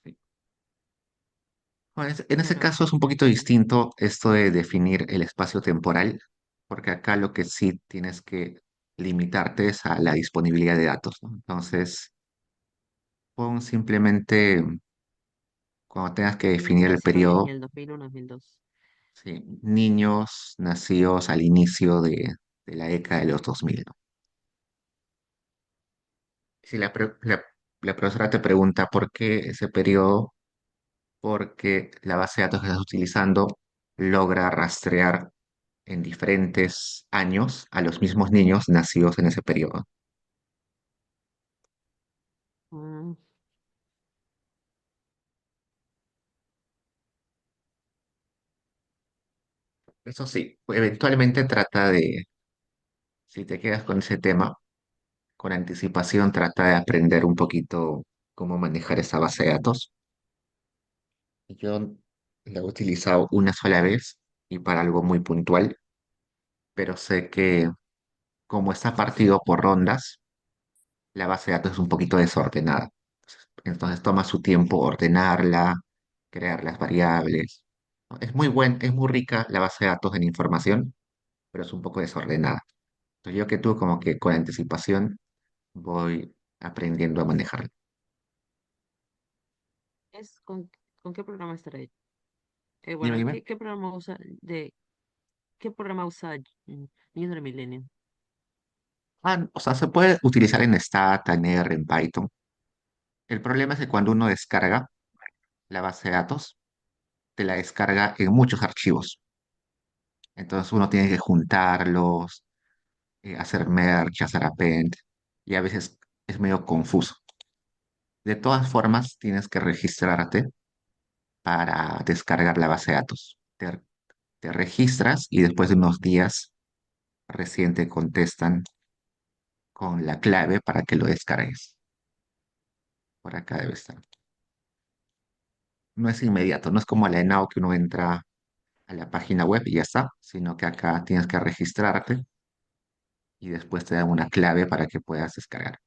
Sí. Bueno, en ese claro. caso es un poquito distinto esto de definir el espacio temporal, porque acá lo que sí tienes que limitarte es a la disponibilidad de datos, ¿no? Entonces, pon simplemente cuando tengas que definir el Nació en periodo, el 2001-2002. sí, niños nacidos al inicio de la década de los 2000, ¿no? Si la profesora te pregunta por qué ese periodo, porque la base de datos que estás utilizando logra rastrear en diferentes años a los mismos niños nacidos en ese periodo. Mm, Eso sí, eventualmente si te quedas con ese tema, con anticipación trata de aprender un poquito cómo manejar esa base de datos. Yo la he utilizado una sola vez y para algo muy puntual, pero sé que como está partido por rondas, la base de datos es un poquito desordenada. Entonces toma su tiempo ordenarla, crear las variables. ¿No? Es muy rica la base de datos en información, pero es un poco desordenada. Entonces yo que tú como que con anticipación voy aprendiendo a manejarla. es con qué programa estará hecho? Dime, Bueno, dime. qué programa usa qué programa usa Niños del Milenio? O sea, se puede utilizar en Stata, en R, en Python. El problema es que cuando uno descarga la base de datos, te la descarga en muchos archivos. Entonces uno tiene que juntarlos, hacer merge, hacer append, y a veces es medio confuso. De todas formas, tienes que registrarte para descargar la base de datos. Te registras y después de unos días recién te contestan con la clave para que lo descargues. Por acá debe estar. No es inmediato, no es como la ENAO que uno entra a la página web y ya está, sino que acá tienes que registrarte y después te dan una clave para que puedas descargar.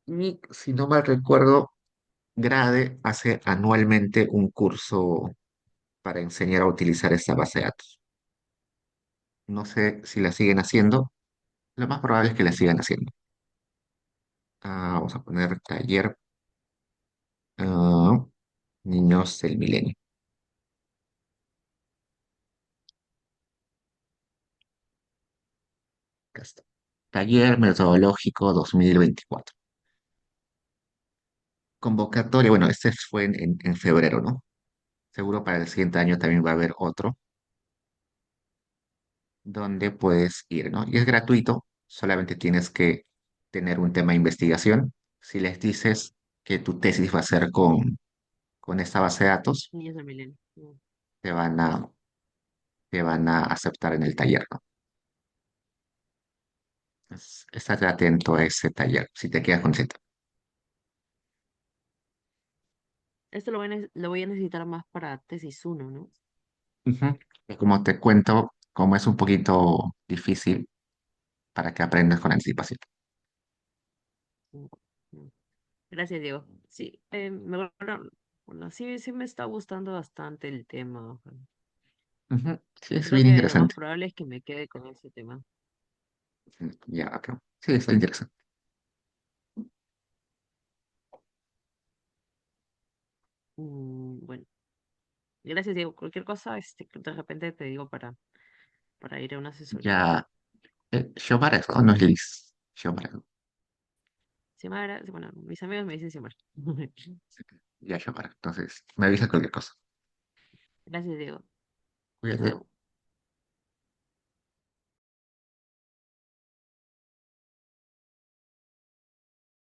Y si no mal recuerdo, Grade hace anualmente un curso para enseñar a utilizar esta base de datos. No sé si la siguen haciendo, lo más probable es que la sigan haciendo. Vamos a poner taller ah, niños del milenio. Acá está. Taller metodológico 2024. Convocatoria, bueno, este fue en febrero, ¿no? Seguro para el siguiente año también va a haber otro donde puedes ir, ¿no? Y es gratuito, solamente tienes que tener un tema de investigación. Si les dices que tu tesis va a ser con esta base de datos, Niños del milenio. Mm. te van a, te van a aceptar en el taller, ¿no? Estate atento a ese taller, si te quedas con cita. Esto lo voy a necesitar más para tesis uno, ¿no? Ujú. Y como te cuento, como es un poquito difícil para que aprendas con anticipación. Mm, mm. Gracias, Diego. Sí, bueno, sí, sí me está gustando bastante el tema. Ujú. Sí, es Creo bien que lo más interesante. probable es que me quede con ese tema. Ya, ok. Sí, está interesante. Bueno, gracias, Diego. Cualquier cosa, de repente te digo para ir a una asesoría. Ya, Xiomara, ¿no? No es Liz. Xiomara. Xiomara, bueno, mis amigos me dicen Xiomara. Ya, Xiomara. Entonces, me avisa cualquier cosa. Gracias, Diego. Hasta Cuídate. luego.